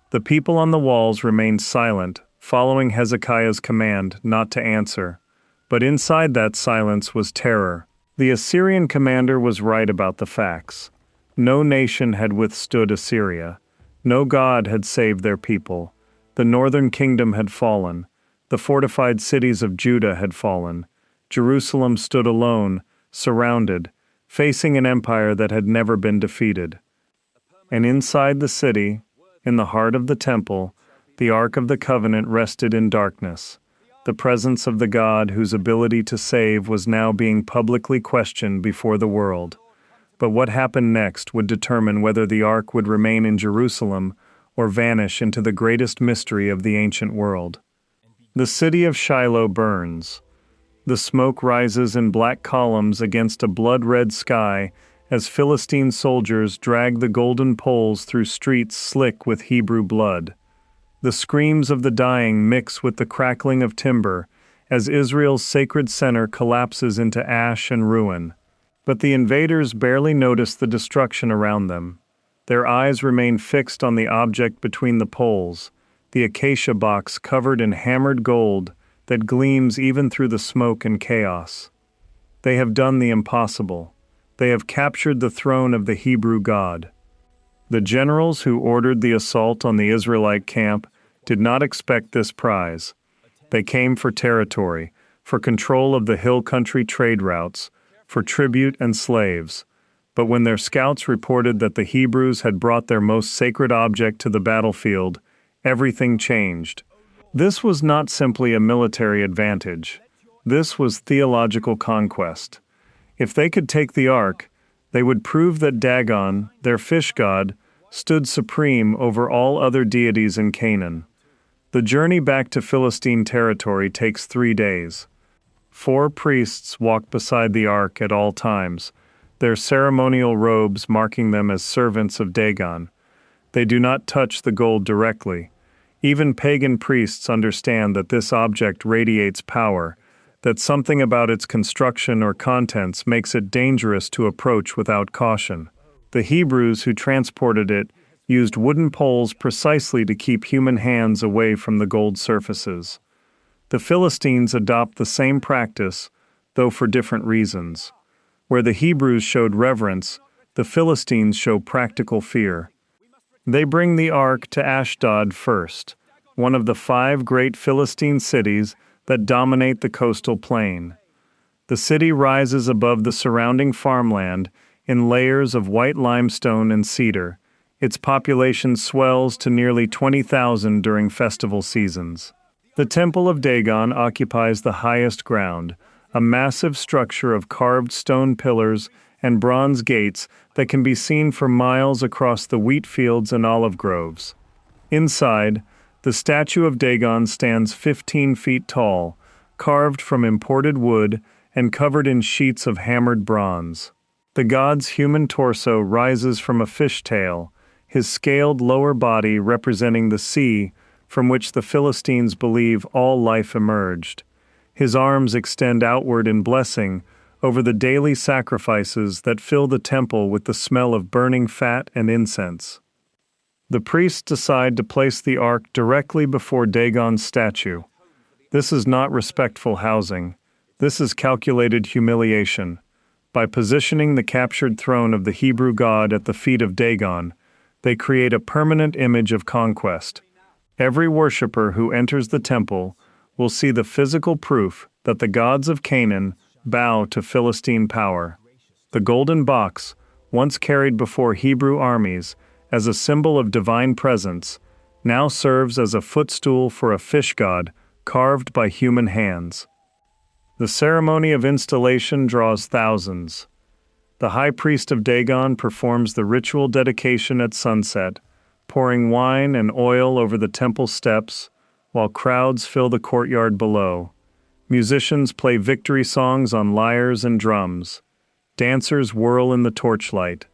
The people on the walls remained silent, following Hezekiah's command not to answer. But inside that silence was terror. The Assyrian commander was right about the facts. No nation had withstood Assyria. No God had saved their people. The northern kingdom had fallen. The fortified cities of Judah had fallen. Jerusalem stood alone, surrounded, facing an empire that had never been defeated. And inside the city, in the heart of the temple, the Ark of the Covenant rested in darkness. The presence of the God whose ability to save was now being publicly questioned before the world. But what happened next would determine whether the Ark would remain in Jerusalem or vanish into the greatest mystery of the ancient world. The city of Shiloh burns. The smoke rises in black columns against a blood-red sky as Philistine soldiers drag the golden poles through streets slick with Hebrew blood. The screams of the dying mix with the crackling of timber as Israel's sacred center collapses into ash and ruin. But the invaders barely notice the destruction around them. Their eyes remain fixed on the object between the poles, the acacia box covered in hammered gold that gleams even through the smoke and chaos. They have done the impossible. They have captured the throne of the Hebrew God. The generals who ordered the assault on the Israelite camp did not expect this prize. They came for territory, for control of the hill country trade routes, for tribute and slaves. But when their scouts reported that the Hebrews had brought their most sacred object to the battlefield, everything changed. This was not simply a military advantage. This was theological conquest. If they could take the ark, they would prove that Dagon, their fish god, stood supreme over all other deities in Canaan. The journey back to Philistine territory takes 3 days. 4 priests walk beside the ark at all times, their ceremonial robes marking them as servants of Dagon. They do not touch the gold directly. Even pagan priests understand that this object radiates power, that something about its construction or contents makes it dangerous to approach without caution. The Hebrews who transported it used wooden poles precisely to keep human hands away from the gold surfaces. The Philistines adopt the same practice, though for different reasons. Where the Hebrews showed reverence, the Philistines show practical fear. They bring the ark to Ashdod first, one of the 5 great Philistine cities that dominate the coastal plain. The city rises above the surrounding farmland in layers of white limestone and cedar. Its population swells to nearly 20,000 during festival seasons. The Temple of Dagon occupies the highest ground, a massive structure of carved stone pillars and bronze gates that can be seen for miles across the wheat fields and olive groves. Inside, the statue of Dagon stands 15 feet tall, carved from imported wood and covered in sheets of hammered bronze. The god's human torso rises from a fishtail, his scaled lower body representing the sea from which the Philistines believe all life emerged. His arms extend outward in blessing over the daily sacrifices that fill the temple with the smell of burning fat and incense. The priests decide to place the ark directly before Dagon's statue. This is not respectful housing. This is calculated humiliation. By positioning the captured throne of the Hebrew God at the feet of Dagon, they create a permanent image of conquest. Every worshiper who enters the temple will see the physical proof that the gods of Canaan bow to Philistine power. The golden box, once carried before Hebrew armies as a symbol of divine presence, now serves as a footstool for a fish god carved by human hands. The ceremony of installation draws thousands. The high priest of Dagon performs the ritual dedication at sunset, pouring wine and oil over the temple steps, while crowds fill the courtyard below. Musicians play victory songs on lyres and drums. Dancers whirl in the torchlight.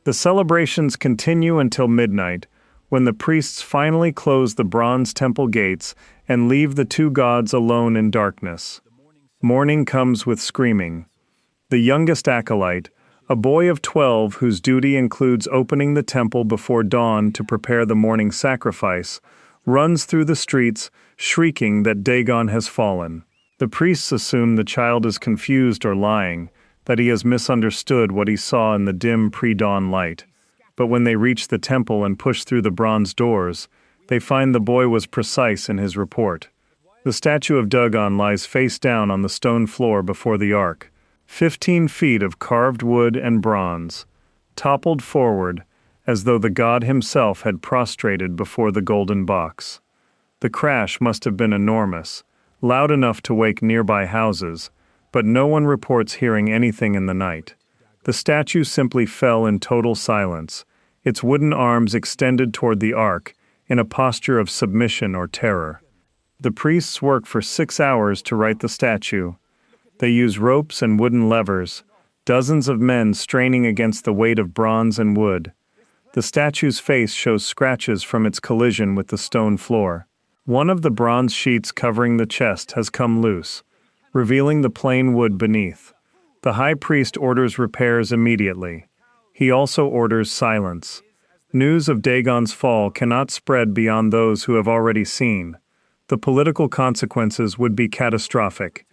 The celebrations continue until midnight, when the priests finally close the bronze temple gates and leave the two gods alone in darkness. Morning comes with screaming. The youngest acolyte, a boy of 12 whose duty includes opening the temple before dawn to prepare the morning sacrifice, runs through the streets, shrieking that Dagon has fallen. The priests assume the child is confused or lying, that he has misunderstood what he saw in the dim pre-dawn light. But when they reach the temple and push through the bronze doors, they find the boy was precise in his report. The statue of Dagon lies face down on the stone floor before the ark, 15 feet of carved wood and bronze, toppled forward as though the god himself had prostrated before the golden box. The crash must have been enormous, loud enough to wake nearby houses, but no one reports hearing anything in the night. The statue simply fell in total silence, its wooden arms extended toward the ark in a posture of submission or terror. The priests work for 6 hours to right the statue. They use ropes and wooden levers, dozens of men straining against the weight of bronze and wood. The statue's face shows scratches from its collision with the stone floor. One of the bronze sheets covering the chest has come loose, revealing the plain wood beneath. The high priest orders repairs immediately. He also orders silence. News of Dagon's fall cannot spread beyond those who have already seen. The political consequences would be catastrophic.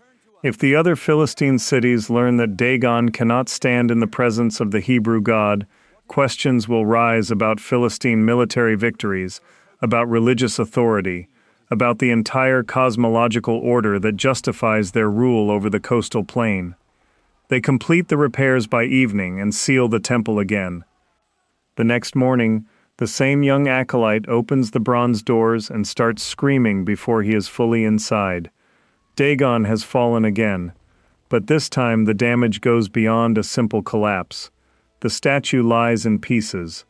If the other Philistine cities learn that Dagon cannot stand in the presence of the Hebrew God, questions will rise about Philistine military victories, about religious authority, about the entire cosmological order that justifies their rule over the coastal plain. They complete the repairs by evening and seal the temple again. The next morning, the same young acolyte opens the bronze doors and starts screaming before he is fully inside. Dagon has fallen again, but this time the damage goes beyond a simple collapse. The statue lies in pieces.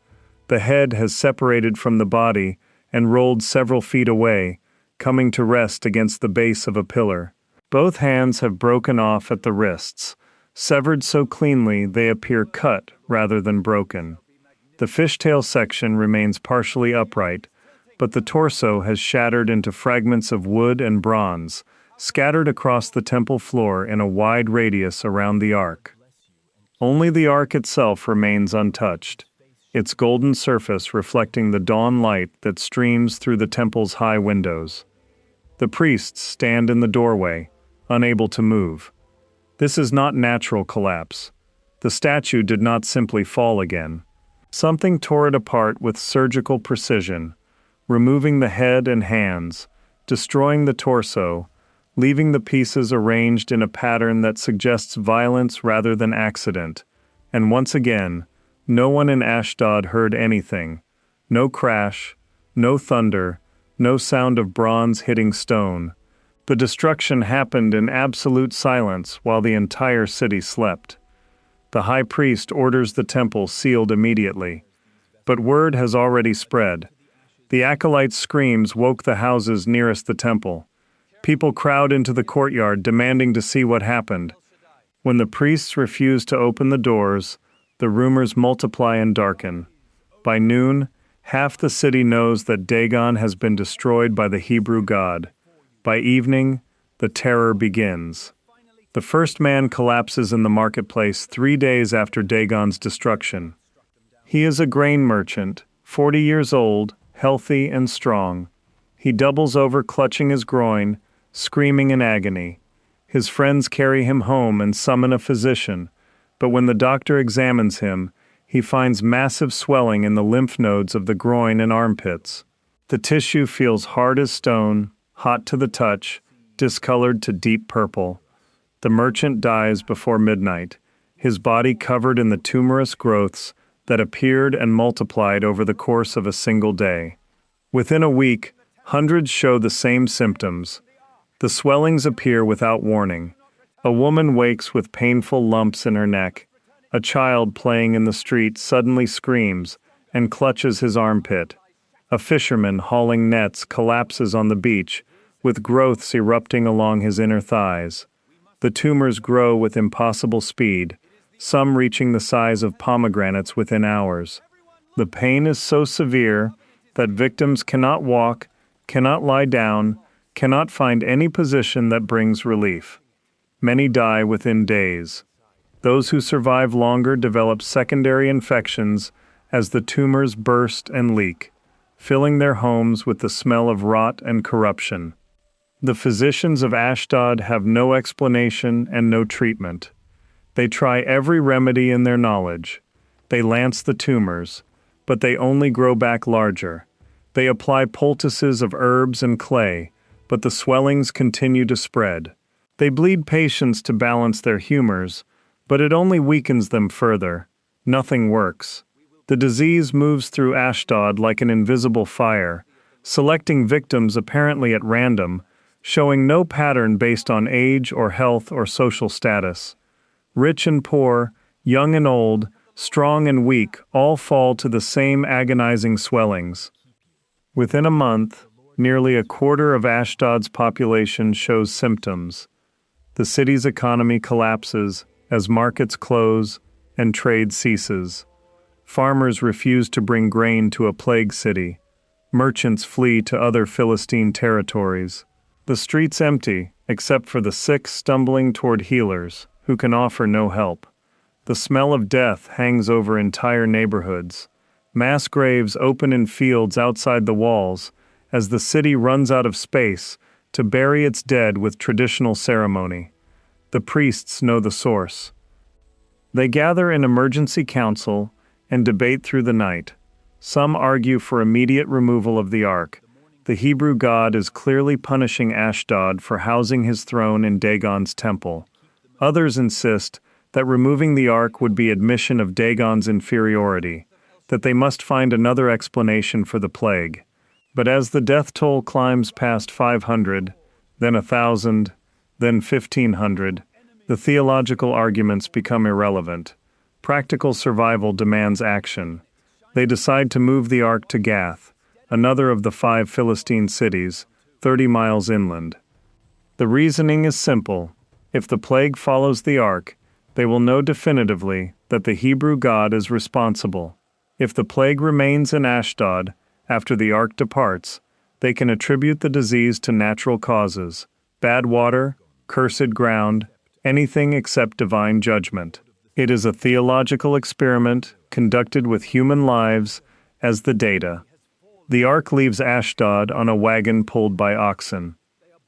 The head has separated from the body and rolled several feet away, coming to rest against the base of a pillar. Both hands have broken off at the wrists, severed so cleanly they appear cut rather than broken. The fishtail section remains partially upright, but the torso has shattered into fragments of wood and bronze, scattered across the temple floor in a wide radius around the ark. Only the ark itself remains untouched, its golden surface reflecting the dawn light that streams through the temple's high windows. The priests stand in the doorway, unable to move. This is not natural collapse. The statue did not simply fall again. Something tore it apart with surgical precision, removing the head and hands, destroying the torso, leaving the pieces arranged in a pattern that suggests violence rather than accident. And once again, no one in Ashdod heard anything. No crash, no thunder, no sound of bronze hitting stone. The destruction happened in absolute silence while the entire city slept. The high priest orders the temple sealed immediately. But word has already spread. The acolyte's screams woke the houses nearest the temple. People crowd into the courtyard demanding to see what happened. When the priests refuse to open the doors, the rumors multiply and darken. By noon, half the city knows that Dagon has been destroyed by the Hebrew God. By evening, the terror begins. The first man collapses in the marketplace 3 days after Dagon's destruction. He is a grain merchant, 40 years old, healthy and strong. He doubles over clutching his groin, screaming in agony. His friends carry him home and summon a physician, but when the doctor examines him, he finds massive swelling in the lymph nodes of the groin and armpits. The tissue feels hard as stone, hot to the touch, discolored to deep purple. The merchant dies before midnight, his body covered in the tumorous growths that appeared and multiplied over the course of a single day. Within a week, hundreds show the same symptoms. The swellings appear without warning. A woman wakes with painful lumps in her neck. A child playing in the street suddenly screams and clutches his armpit. A fisherman hauling nets collapses on the beach, with growths erupting along his inner thighs. The tumors grow with impossible speed, some reaching the size of pomegranates within hours. The pain is so severe that victims cannot walk, cannot lie down, cannot find any position that brings relief. Many die within days. Those who survive longer develop secondary infections as the tumors burst and leak, filling their homes with the smell of rot and corruption. The physicians of Ashdod have no explanation and no treatment. They try every remedy in their knowledge. They lance the tumors, but they only grow back larger. They apply poultices of herbs and clay, but the swellings continue to spread. They bleed patients to balance their humors, but it only weakens them further. Nothing works. The disease moves through Ashdod like an invisible fire, selecting victims apparently at random, showing no pattern based on age or health or social status. Rich and poor, young and old, strong and weak, all fall to the same agonizing swellings. Within a month, nearly a quarter of Ashdod's population shows symptoms. The city's economy collapses as markets close and trade ceases. Farmers refuse to bring grain to a plague city. Merchants flee to other Philistine territories. The streets empty, except for the sick stumbling toward healers, who can offer no help. The smell of death hangs over entire neighborhoods. Mass graves open in fields outside the walls, as the city runs out of space to bury its dead with traditional ceremony. The priests know the source. They gather in emergency council and debate through the night. Some argue for immediate removal of the ark. The Hebrew God is clearly punishing Ashdod for housing his throne in Dagon's temple. Others insist that removing the ark would be admission of Dagon's inferiority, that they must find another explanation for the plague. But as the death toll climbs past 500, then 1,000, then 1,500, the theological arguments become irrelevant. Practical survival demands action. They decide to move the ark to Gath, another of the 5 Philistine cities, 30 miles inland. The reasoning is simple. If the plague follows the ark, they will know definitively that the Hebrew God is responsible. If the plague remains in Ashdod after the ark departs, they can attribute the disease to natural causes, bad water, cursed ground, anything except divine judgment. It is a theological experiment conducted with human lives as the data. The ark leaves Ashdod on a wagon pulled by oxen.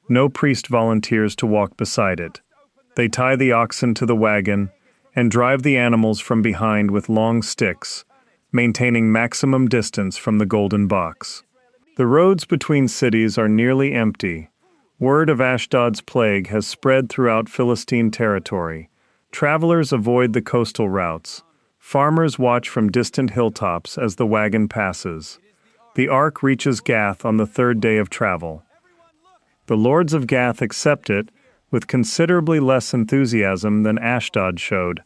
No priest volunteers to walk beside it. They tie the oxen to the wagon and drive the animals from behind with long sticks, maintaining maximum distance from the golden box. The roads between cities are nearly empty. Word of Ashdod's plague has spread throughout Philistine territory. Travelers avoid the coastal routes. Farmers watch from distant hilltops as the wagon passes. The ark reaches Gath on the 3rd day of travel. The lords of Gath accept it with considerably less enthusiasm than Ashdod showed.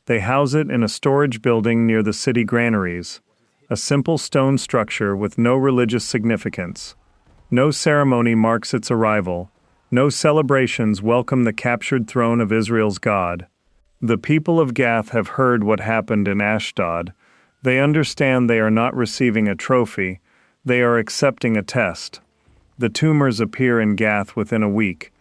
They house it in a storage building near the city granaries, a simple stone structure with no religious significance. No ceremony marks its arrival. No celebrations welcome the captured throne of Israel's God. The people of Gath have heard what happened in Ashdod. They understand they are not receiving a trophy. They are accepting a test. The tumors appear in Gath within a week.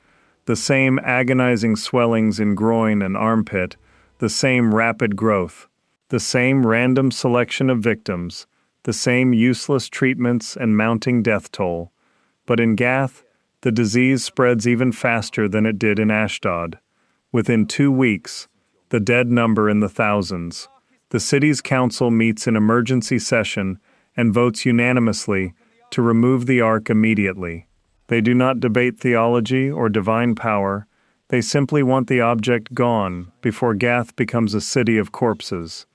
The same agonizing swellings in groin and armpit, the same rapid growth, the same random selection of victims, the same useless treatments and mounting death toll. But in Gath, the disease spreads even faster than it did in Ashdod. Within 2 weeks, the dead number in the thousands. The city's council meets in emergency session and votes unanimously to remove the ark immediately. They do not debate theology or divine power. They simply want the object gone before Gath becomes a city of corpses.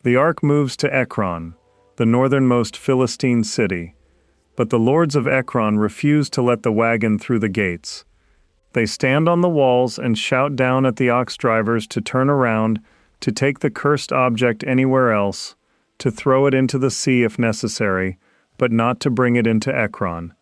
The ark moves to Ekron, the northernmost Philistine city, but the lords of Ekron refuse to let the wagon through the gates. They stand on the walls and shout down at the ox drivers to turn around, to take the cursed object anywhere else, to throw it into the sea if necessary, but not to bring it into Ekron.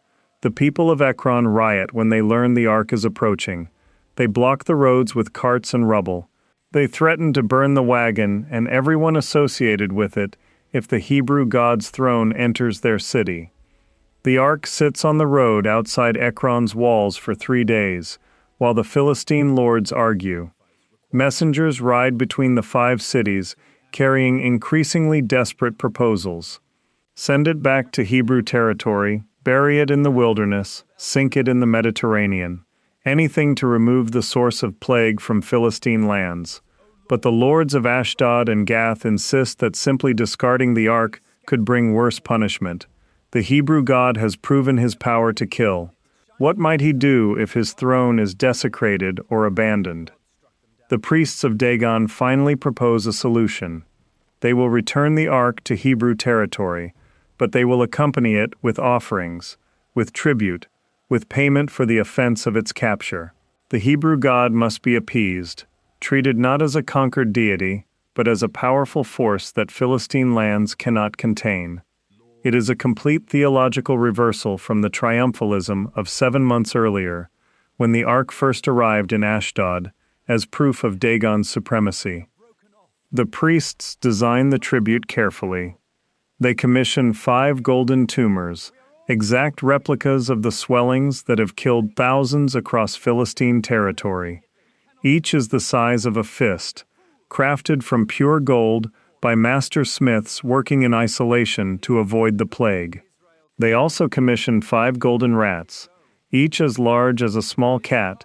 The people of Ekron riot when they learn the ark is approaching. They block the roads with carts and rubble. They threaten to burn the wagon and everyone associated with it if the Hebrew God's throne enters their city. The ark sits on the road outside Ekron's walls for 3 days, while the Philistine lords argue. Messengers ride between the 5 cities, carrying increasingly desperate proposals. Send it back to Hebrew territory, bury it in the wilderness, sink it in the Mediterranean. Anything to remove the source of plague from Philistine lands. But the lords of Ashdod and Gath insist that simply discarding the ark could bring worse punishment. The Hebrew God has proven his power to kill. What might he do if his throne is desecrated or abandoned? The priests of Dagon finally propose a solution. They will return the ark to Hebrew territory, but they will accompany it with offerings, with tribute, with payment for the offense of its capture. The Hebrew God must be appeased, treated not as a conquered deity, but as a powerful force that Philistine lands cannot contain. It is a complete theological reversal from the triumphalism of 7 months earlier, when the ark first arrived in Ashdod, as proof of Dagon's supremacy. The priests design the tribute carefully. They commission 5 golden tumors, exact replicas of the swellings that have killed thousands across Philistine territory. Each is the size of a fist, crafted from pure gold by master smiths working in isolation to avoid the plague. They also commissioned 5 golden rats, each as large as a small cat,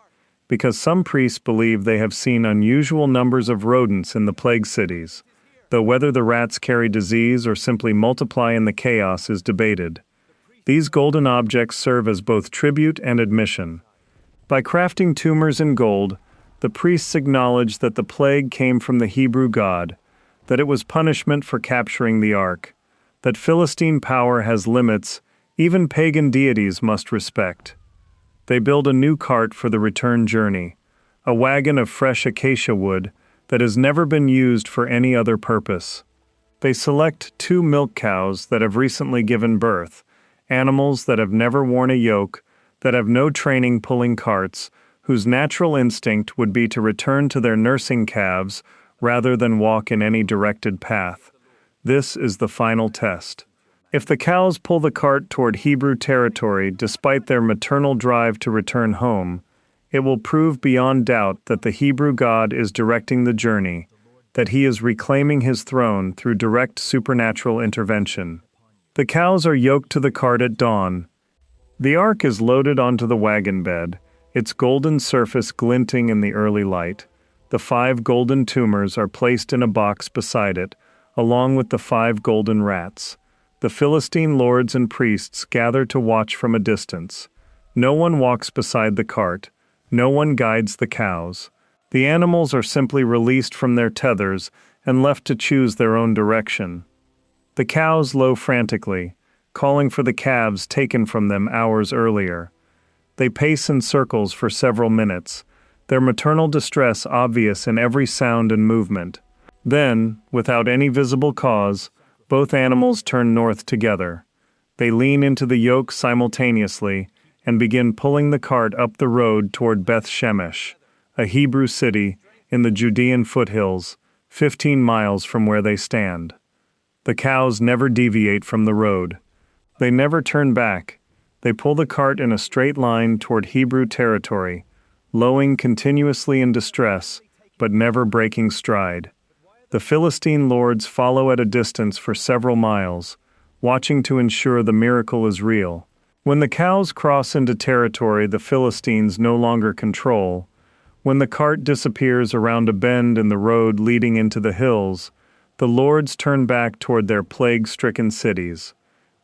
because some priests believe they have seen unusual numbers of rodents in the plague cities, though whether the rats carry disease or simply multiply in the chaos is debated. These golden objects serve as both tribute and admission. By crafting tumors in gold, the priests acknowledge that the plague came from the Hebrew God, that it was punishment for capturing the ark, that Philistine power has limits even pagan deities must respect. They build a new cart for the return journey, a wagon of fresh acacia wood that has never been used for any other purpose. They select 2 milk cows that have recently given birth, animals that have never worn a yoke, that have no training pulling carts, whose natural instinct would be to return to their nursing calves rather than walk in any directed path. This is the final test. If the cows pull the cart toward Hebrew territory despite their maternal drive to return home, it will prove beyond doubt that the Hebrew God is directing the journey, that he is reclaiming his throne through direct supernatural intervention. The cows are yoked to the cart at dawn. The ark is loaded onto the wagon bed, its golden surface glinting in the early light. The 5 golden tumors are placed in a box beside it, along with the 5 golden rats. The Philistine lords and priests gather to watch from a distance. No one walks beside the cart. No one guides the cows. The animals are simply released from their tethers and left to choose their own direction. The cows low frantically, calling for the calves taken from them hours earlier. They pace in circles for several minutes, their maternal distress obvious in every sound and movement. Then, without any visible cause, both animals turn north together. They lean into the yoke simultaneously and begin pulling the cart up the road toward Beth Shemesh, a Hebrew city in the Judean foothills, 15 miles from where they stand. The cows never deviate from the road. They never turn back. They pull the cart in a straight line toward Hebrew territory, lowing continuously in distress, but never breaking stride. The Philistine lords follow at a distance for several miles, watching to ensure the miracle is real. When the cows cross into territory the Philistines no longer control, when the cart disappears around a bend in the road leading into the hills, the lords turn back toward their plague-stricken cities.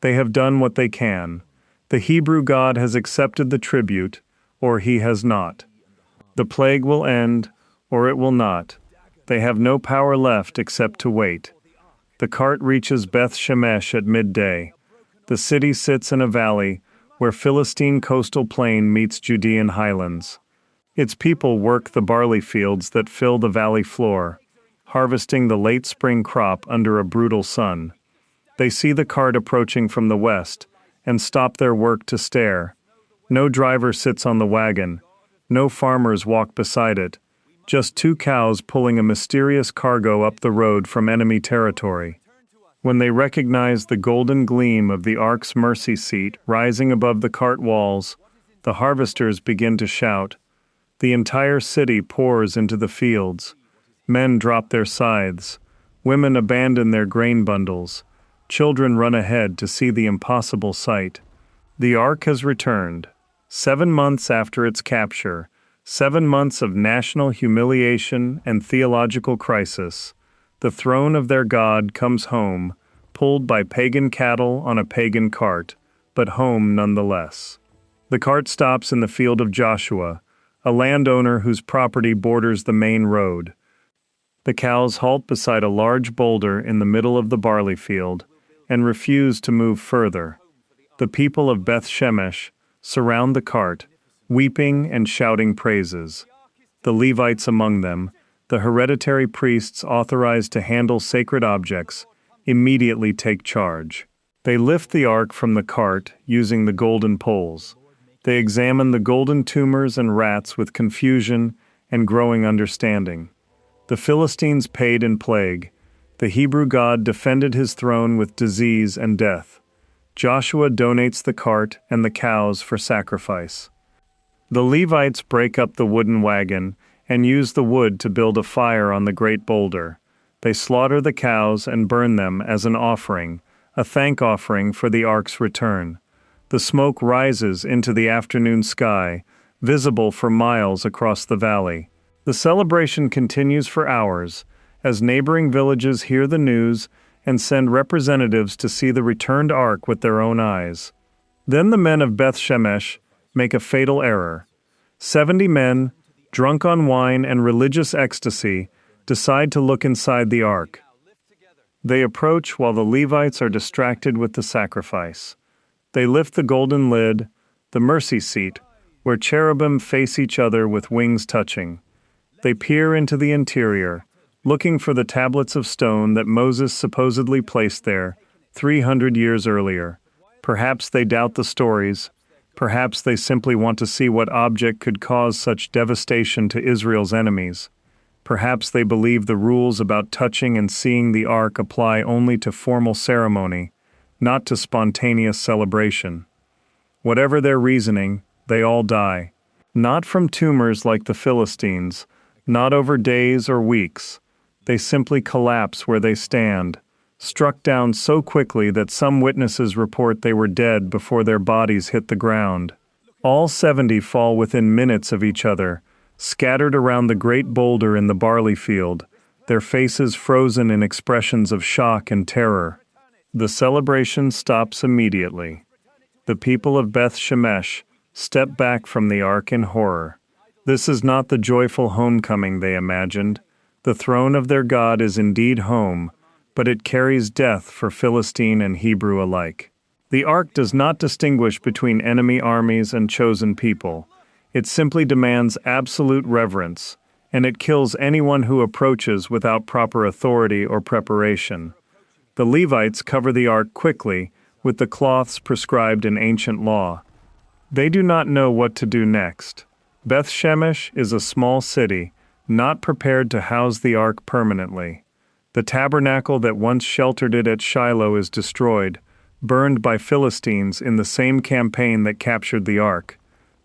They have done what they can. The Hebrew God has accepted the tribute, or he has not. The plague will end, or it will not. They have no power left except to wait. The cart reaches Beth Shemesh at midday. The city sits in a valley, where Philistine coastal plain meets Judean highlands. Its people work the barley fields that fill the valley floor, harvesting the late spring crop under a brutal sun. They see the cart approaching from the west, and stop their work to stare. No driver sits on the wagon. No farmers walk beside it. Just two cows pulling a mysterious cargo up the road from enemy territory. When they recognize the golden gleam of the ark's mercy seat rising above the cart walls, the harvesters begin to shout. The entire city pours into the fields. Men drop their scythes. Women abandon their grain bundles. Children run ahead to see the impossible sight. The ark has returned. 7 months after its capture, 7 months of national humiliation and theological crisis, the throne of their God comes home, pulled by pagan cattle on a pagan cart, but home nonetheless. The cart stops in the field of Joshua, a landowner whose property borders the main road. The cows halt beside a large boulder in the middle of the barley field and refuse to move further. The people of Beth Shemesh surround the cart, weeping and shouting praises. The Levites among them, the hereditary priests authorized to handle sacred objects, immediately take charge. They lift the ark from the cart using the golden poles. They examine the golden tumors and rats with confusion and growing understanding. The Philistines paid in plague. The Hebrew God defended his throne with disease and death. Joshua donates the cart and the cows for sacrifice. The Levites break up the wooden wagon and use the wood to build a fire on the great boulder. They slaughter the cows and burn them as an offering, a thank offering for the ark's return. The smoke rises into the afternoon sky, visible for miles across the valley. The celebration continues for hours, as neighboring villages hear the news and send representatives to see the returned ark with their own eyes. Then the men of Beth Shemesh make a fatal error. 70 men, drunk on wine and religious ecstasy, decide to look inside the ark. They approach while the Levites are distracted with the sacrifice. They lift the golden lid, the mercy seat, where cherubim face each other with wings touching. They peer into the interior, looking for the tablets of stone that Moses supposedly placed there 300 years earlier. Perhaps they doubt the stories. Perhaps they simply want to see what object could cause such devastation to Israel's enemies. Perhaps they believe the rules about touching and seeing the ark apply only to formal ceremony, not to spontaneous celebration. Whatever their reasoning, they all die. Not from tumors like the Philistines, not over days or weeks. They simply collapse where they stand, struck down so quickly that some witnesses report they were dead before their bodies hit the ground. All 70 fall within minutes of each other, scattered around the great boulder in the barley field, their faces frozen in expressions of shock and terror. The celebration stops immediately. The people of Beth Shemesh step back from the ark in horror. This is not the joyful homecoming they imagined. The throne of their God is indeed home, but it carries death for Philistine and Hebrew alike. The ark does not distinguish between enemy armies and chosen people. It simply demands absolute reverence, and it kills anyone who approaches without proper authority or preparation. The Levites cover the ark quickly with the cloths prescribed in ancient law. They do not know what to do next. Beth Shemesh is a small city, not prepared to house the ark permanently. The tabernacle that once sheltered it at Shiloh is destroyed, burned by Philistines in the same campaign that captured the ark.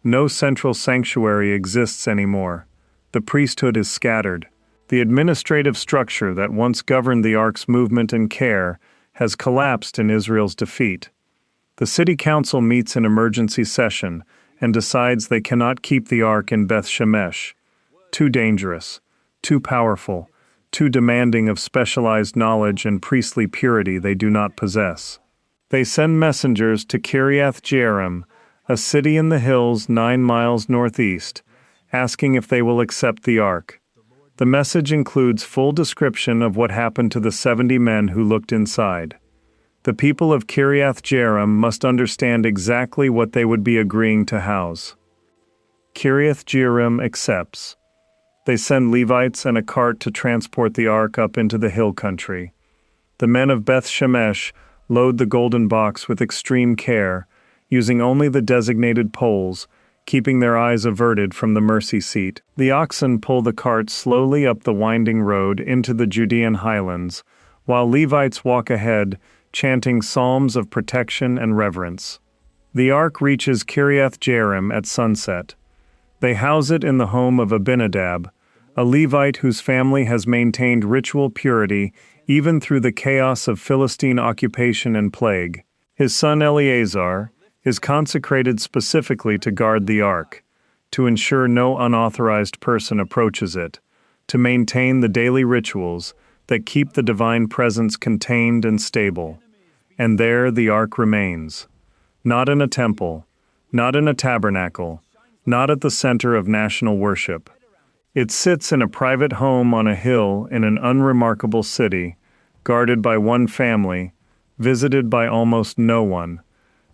No central sanctuary exists anymore. The priesthood is scattered. The administrative structure that once governed the ark's movement and care has collapsed in Israel's defeat. The city council meets in emergency session and decides they cannot keep the ark in Beth Shemesh. Too dangerous, too powerful, too demanding of specialized knowledge and priestly purity they do not possess. They send messengers to Kiriath Jearim, a city in the hills 9 miles northeast, asking if they will accept the ark. The message includes full description of what happened to the 70 men who looked inside. The people of Kiriath Jearim must understand exactly what they would be agreeing to house. Kiriath Jearim accepts. They send Levites and a cart to transport the ark up into the hill country. The men of Beth Shemesh load the golden box with extreme care, using only the designated poles, keeping their eyes averted from the mercy seat. The oxen pull the cart slowly up the winding road into the Judean highlands, while Levites walk ahead, chanting psalms of protection and reverence. The ark reaches Kiriath Jearim at sunset. They house it in the home of Abinadab, a Levite whose family has maintained ritual purity even through the chaos of Philistine occupation and plague. His son Eleazar is consecrated specifically to guard the ark, to ensure no unauthorized person approaches it, to maintain the daily rituals that keep the divine presence contained and stable. And there the ark remains, not in a temple, not in a tabernacle, not at the center of national worship. It sits in a private home on a hill in an unremarkable city, guarded by one family, visited by almost no one.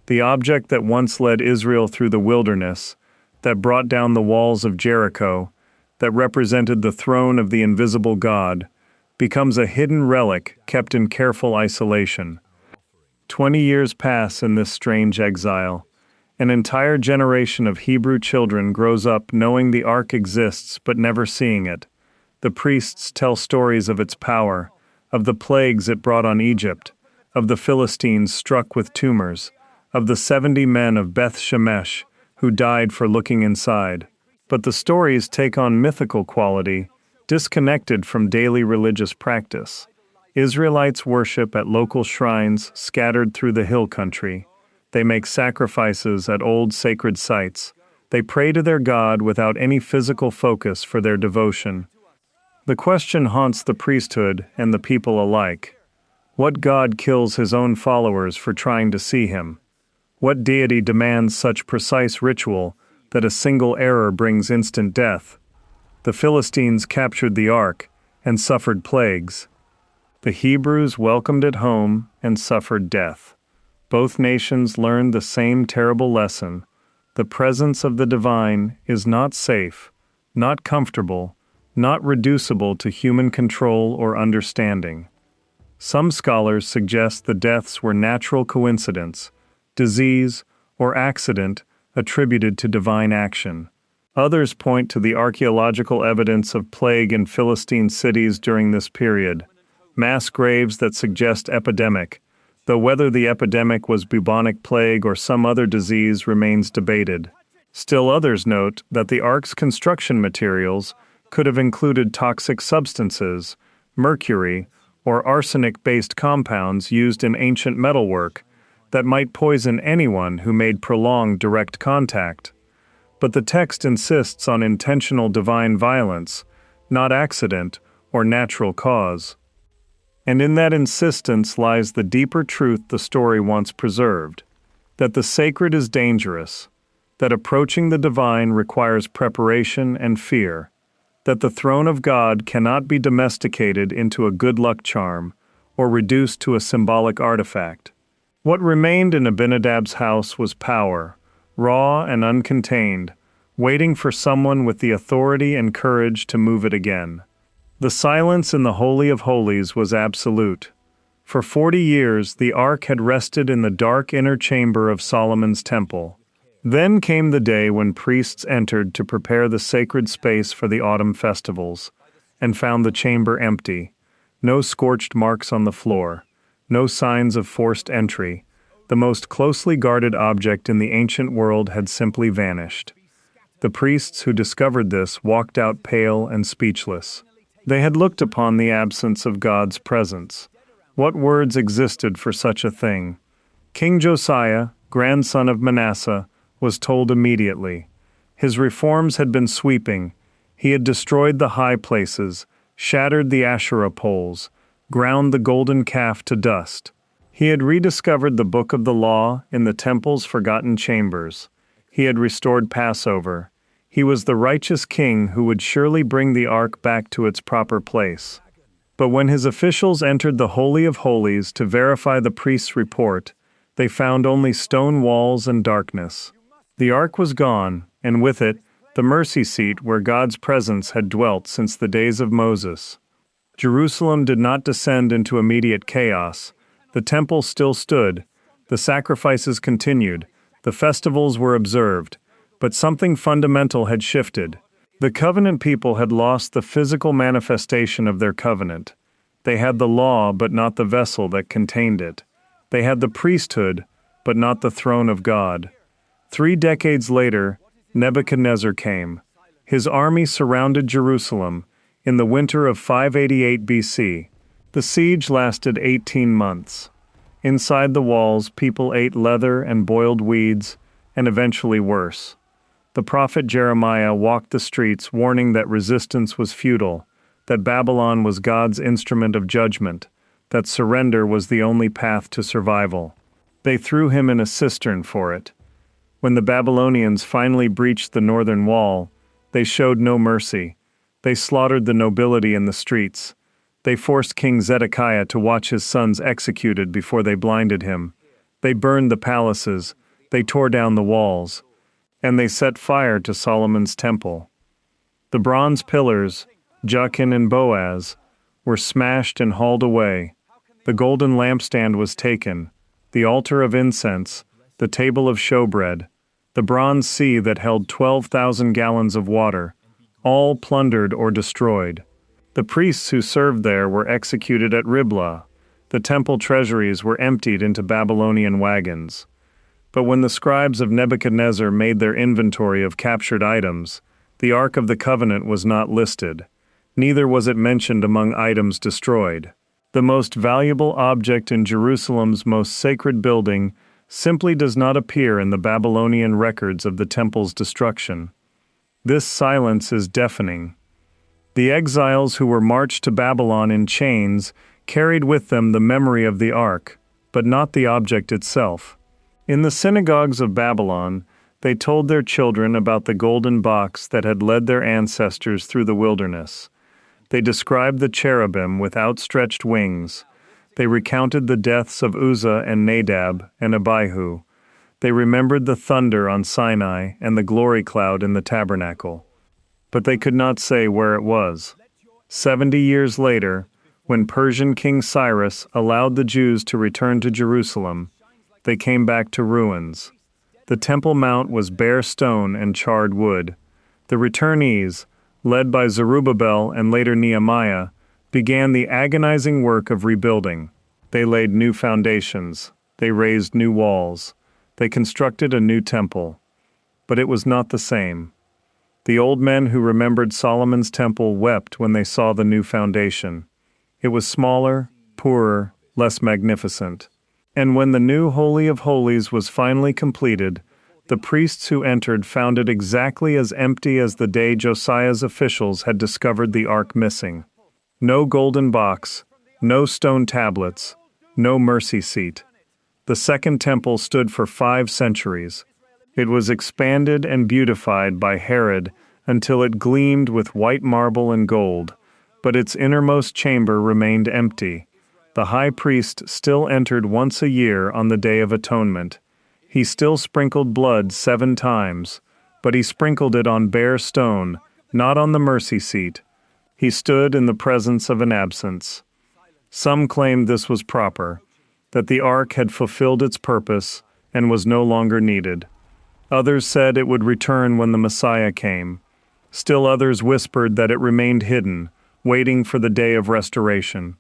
The object that once led Israel through the wilderness, that brought down the walls of Jericho, that represented the throne of the invisible God, becomes a hidden relic kept in careful isolation. 20 years pass in this strange exile. An entire generation of Hebrew children grows up knowing the ark exists but never seeing it. The priests tell stories of its power, of the plagues it brought on Egypt, of the Philistines struck with tumors, of the 70 men of Beth Shemesh who died for looking inside. But the stories take on mythical quality, disconnected from daily religious practice. Israelites worship at local shrines scattered through the hill country. They make sacrifices at old sacred sites. They pray to their God without any physical focus for their devotion. The question haunts the priesthood and the people alike. What God kills his own followers for trying to see him? What deity demands such precise ritual that a single error brings instant death? The Philistines captured the ark and suffered plagues. The Hebrews welcomed it home and suffered death. Both nations learned the same terrible lesson. The presence of the divine is not safe, not comfortable, not reducible to human control or understanding. Some scholars suggest the deaths were natural coincidence, disease, or accident attributed to divine action. Others point to the archaeological evidence of plague in Philistine cities during this period, mass graves that suggest epidemic, though whether the epidemic was bubonic plague or some other disease remains debated. Still others note that the ark's construction materials could have included toxic substances, mercury, or arsenic-based compounds used in ancient metalwork that might poison anyone who made prolonged direct contact. But the text insists on intentional divine violence, not accident or natural cause. And in that insistence lies the deeper truth the story wants preserved, that the sacred is dangerous, that approaching the divine requires preparation and fear, that the throne of God cannot be domesticated into a good luck charm or reduced to a symbolic artifact. What remained in Abinadab's house was power, raw and uncontained, waiting for someone with the authority and courage to move it again. The silence in the Holy of Holies was absolute. For 40 years, the ark had rested in the dark inner chamber of Solomon's temple. Then came the day when priests entered to prepare the sacred space for the autumn festivals, and found the chamber empty. No scorched marks on the floor, no signs of forced entry. The most closely guarded object in the ancient world had simply vanished. The priests who discovered this walked out pale and speechless. They had looked upon the absence of God's presence. What words existed for such a thing? King Josiah, grandson of Manasseh, was told immediately. His reforms had been sweeping. He had destroyed the high places, shattered the Asherah poles, ground the golden calf to dust. He had rediscovered the book of the law in the temple's forgotten chambers. He had restored Passover. He was the righteous king who would surely bring the ark back to its proper place. But when his officials entered the Holy of Holies to verify the priest's report, they found only stone walls and darkness. The ark was gone, and with it, the mercy seat where God's presence had dwelt since the days of Moses. Jerusalem did not descend into immediate chaos. The temple still stood, the sacrifices continued, the festivals were observed, but something fundamental had shifted. The covenant people had lost the physical manifestation of their covenant. They had the law, but not the vessel that contained it. They had the priesthood, but not the throne of God. 3 decades later, Nebuchadnezzar came. His army surrounded Jerusalem in the winter of 588 BC. The siege lasted 18 months. Inside the walls, people ate leather and boiled weeds, and eventually worse. The prophet Jeremiah walked the streets warning that resistance was futile, that Babylon was God's instrument of judgment, that surrender was the only path to survival. They threw him in a cistern for it. When the Babylonians finally breached the northern wall, they showed no mercy. They slaughtered the nobility in the streets. They forced King Zedekiah to watch his sons executed before they blinded him. They burned the palaces. They tore down the walls. And they set fire to Solomon's temple. The bronze pillars, Jachin and Boaz, were smashed and hauled away. The golden lampstand was taken, the altar of incense, the table of showbread, the bronze sea that held 12,000 gallons of water, all plundered or destroyed. The priests who served there were executed at Riblah. The temple treasuries were emptied into Babylonian wagons. But when the scribes of Nebuchadnezzar made their inventory of captured items, the Ark of the Covenant was not listed. Neither was it mentioned among items destroyed. The most valuable object in Jerusalem's most sacred building simply does not appear in the Babylonian records of the temple's destruction. This silence is deafening. The exiles who were marched to Babylon in chains carried with them the memory of the Ark, but not the object itself. In the synagogues of Babylon, they told their children about the golden box that had led their ancestors through the wilderness. They described the cherubim with outstretched wings. They recounted the deaths of Uzzah and Nadab and Abihu. They remembered the thunder on Sinai and the glory cloud in the tabernacle. But they could not say where it was. 70 years later, when Persian King Cyrus allowed the Jews to return to Jerusalem, they came back to ruins. The Temple Mount was bare stone and charred wood. The returnees, led by Zerubbabel and later Nehemiah, began the agonizing work of rebuilding. They laid new foundations. They raised new walls. They constructed a new temple. But it was not the same. The old men who remembered Solomon's temple wept when they saw the new foundation. It was smaller, poorer, less magnificent. And when the new Holy of Holies was finally completed, the priests who entered found it exactly as empty as the day Josiah's officials had discovered the ark missing. No golden box, no stone tablets, no mercy seat. The Second Temple stood for 5 centuries. It was expanded and beautified by Herod until it gleamed with white marble and gold, but its innermost chamber remained empty. The high priest still entered once a year on the Day of Atonement. He still sprinkled blood 7 times, but he sprinkled it on bare stone, not on the mercy seat. He stood in the presence of an absence. Some claimed this was proper, that the ark had fulfilled its purpose and was no longer needed. Others said it would return when the Messiah came. Still others whispered that it remained hidden, waiting for the day of restoration.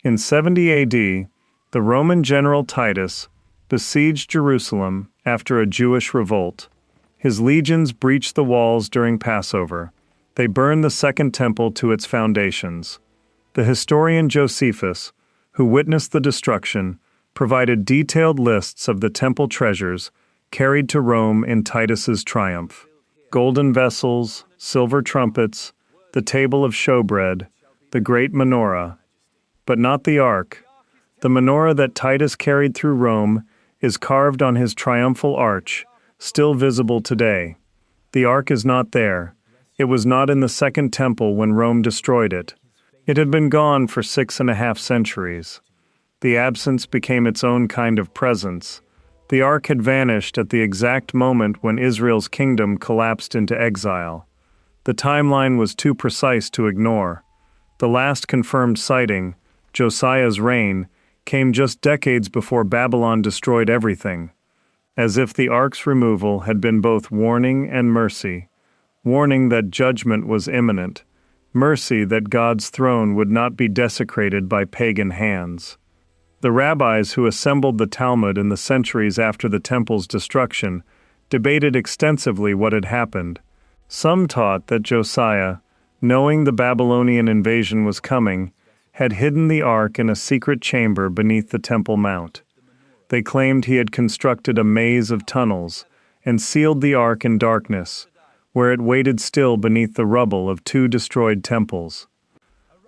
In 70 AD, the Roman general Titus besieged Jerusalem after a Jewish revolt. His legions breached the walls during Passover. They burned the Second Temple to its foundations. The historian Josephus, who witnessed the destruction, provided detailed lists of the temple treasures carried to Rome in Titus's triumph. Golden vessels, silver trumpets, the table of showbread, the great menorah. But not the ark. The menorah that Titus carried through Rome is carved on his triumphal arch, still visible today. The ark is not there. It was not in the Second Temple when Rome destroyed it. It had been gone for 6.5 centuries. The absence became its own kind of presence. The ark had vanished at the exact moment when Israel's kingdom collapsed into exile. The timeline was too precise to ignore. The last confirmed sighting, Josiah's reign, came just decades before Babylon destroyed everything. As if the ark's removal had been both warning and mercy. Warning that judgment was imminent. Mercy that God's throne would not be desecrated by pagan hands. The rabbis who assembled the Talmud in the centuries after the temple's destruction debated extensively what had happened. Some taught that Josiah, knowing the Babylonian invasion was coming, had hidden the ark in a secret chamber beneath the Temple Mount. They claimed he had constructed a maze of tunnels and sealed the ark in darkness, where it waited still beneath the rubble of 2 destroyed temples.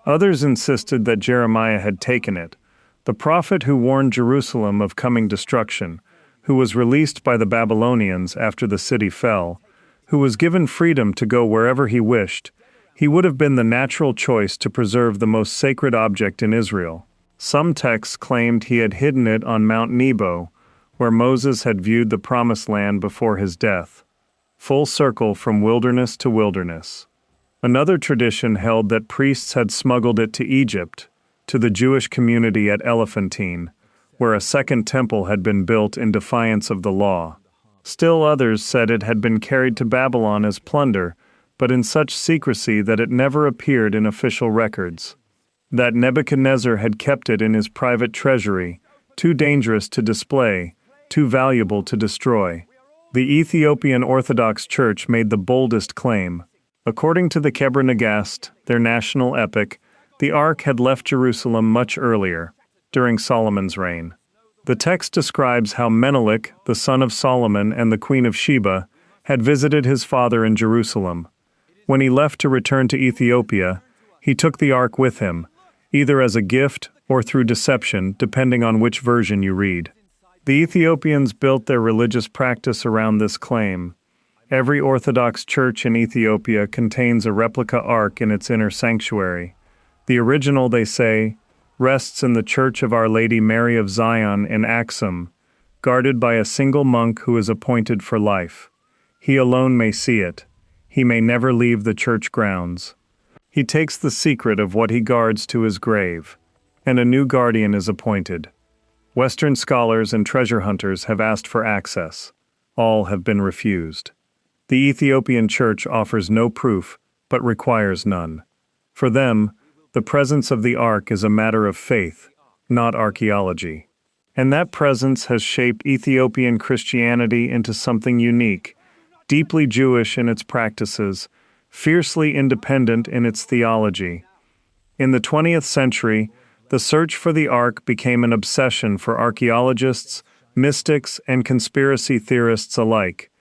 Others insisted that Jeremiah had taken it, the prophet who warned Jerusalem of coming destruction, who was released by the Babylonians after the city fell, who was given freedom to go wherever he wished. He would have been the natural choice to preserve the most sacred object in Israel. Some texts claimed he had hidden it on Mount Nebo, where Moses had viewed the Promised Land before his death. Full circle from wilderness to wilderness. Another tradition held that priests had smuggled it to Egypt, to the Jewish community at Elephantine, where a second temple had been built in defiance of the law. Still others said it had been carried to Babylon as plunder, but in such secrecy that it never appeared in official records. That Nebuchadnezzar had kept it in his private treasury, too dangerous to display, too valuable to destroy. The Ethiopian Orthodox Church made the boldest claim. According to the Kebra Nagast, their national epic, the ark had left Jerusalem much earlier, during Solomon's reign. The text describes how Menelik, the son of Solomon and the Queen of Sheba, had visited his father in Jerusalem. When he left to return to Ethiopia, he took the ark with him, either as a gift or through deception, depending on which version you read. The Ethiopians built their religious practice around this claim. Every Orthodox church in Ethiopia contains a replica ark in its inner sanctuary. The original, they say, rests in the Church of Our Lady Mary of Zion in Axum, guarded by a single monk who is appointed for life. He alone may see it. He may never leave the church grounds. He takes the secret of what he guards to his grave, and a new guardian is appointed. Western scholars and treasure hunters have asked for access. All have been refused. The Ethiopian church offers no proof, but requires none. For them, the presence of the ark is a matter of faith, not archaeology. And that presence has shaped Ethiopian Christianity into something unique, deeply Jewish in its practices, fiercely independent in its theology. In the 20th century, the search for the ark became an obsession for archaeologists, mystics, and conspiracy theorists alike.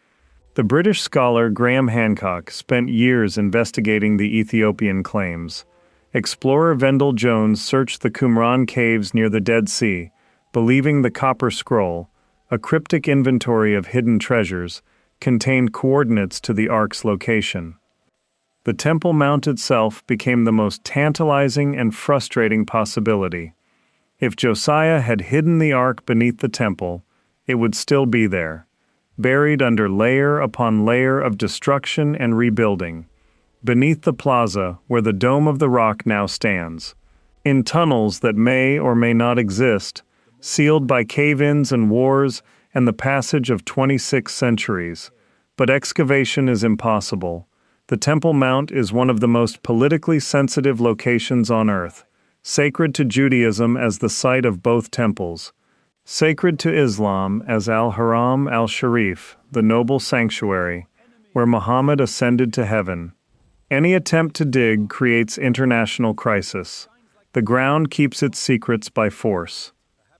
The British scholar Graham Hancock spent years investigating the Ethiopian claims. Explorer Vendell Jones searched the Qumran caves near the Dead Sea, believing the Copper Scroll, a cryptic inventory of hidden treasures, contained coordinates to the ark's location. The Temple Mount itself became the most tantalizing and frustrating possibility. If Josiah had hidden the ark beneath the temple, it would still be there, buried under layer upon layer of destruction and rebuilding, beneath the plaza where the Dome of the Rock now stands, in tunnels that may or may not exist, sealed by cave-ins and wars and the passage of 26 centuries. But excavation is impossible. The Temple Mount is one of the most politically sensitive locations on earth, sacred to Judaism as the site of both temples, sacred to Islam as Al-Haram al-Sharif, the noble sanctuary, where Muhammad ascended to heaven. Any attempt to dig creates international crisis. The ground keeps its secrets by force.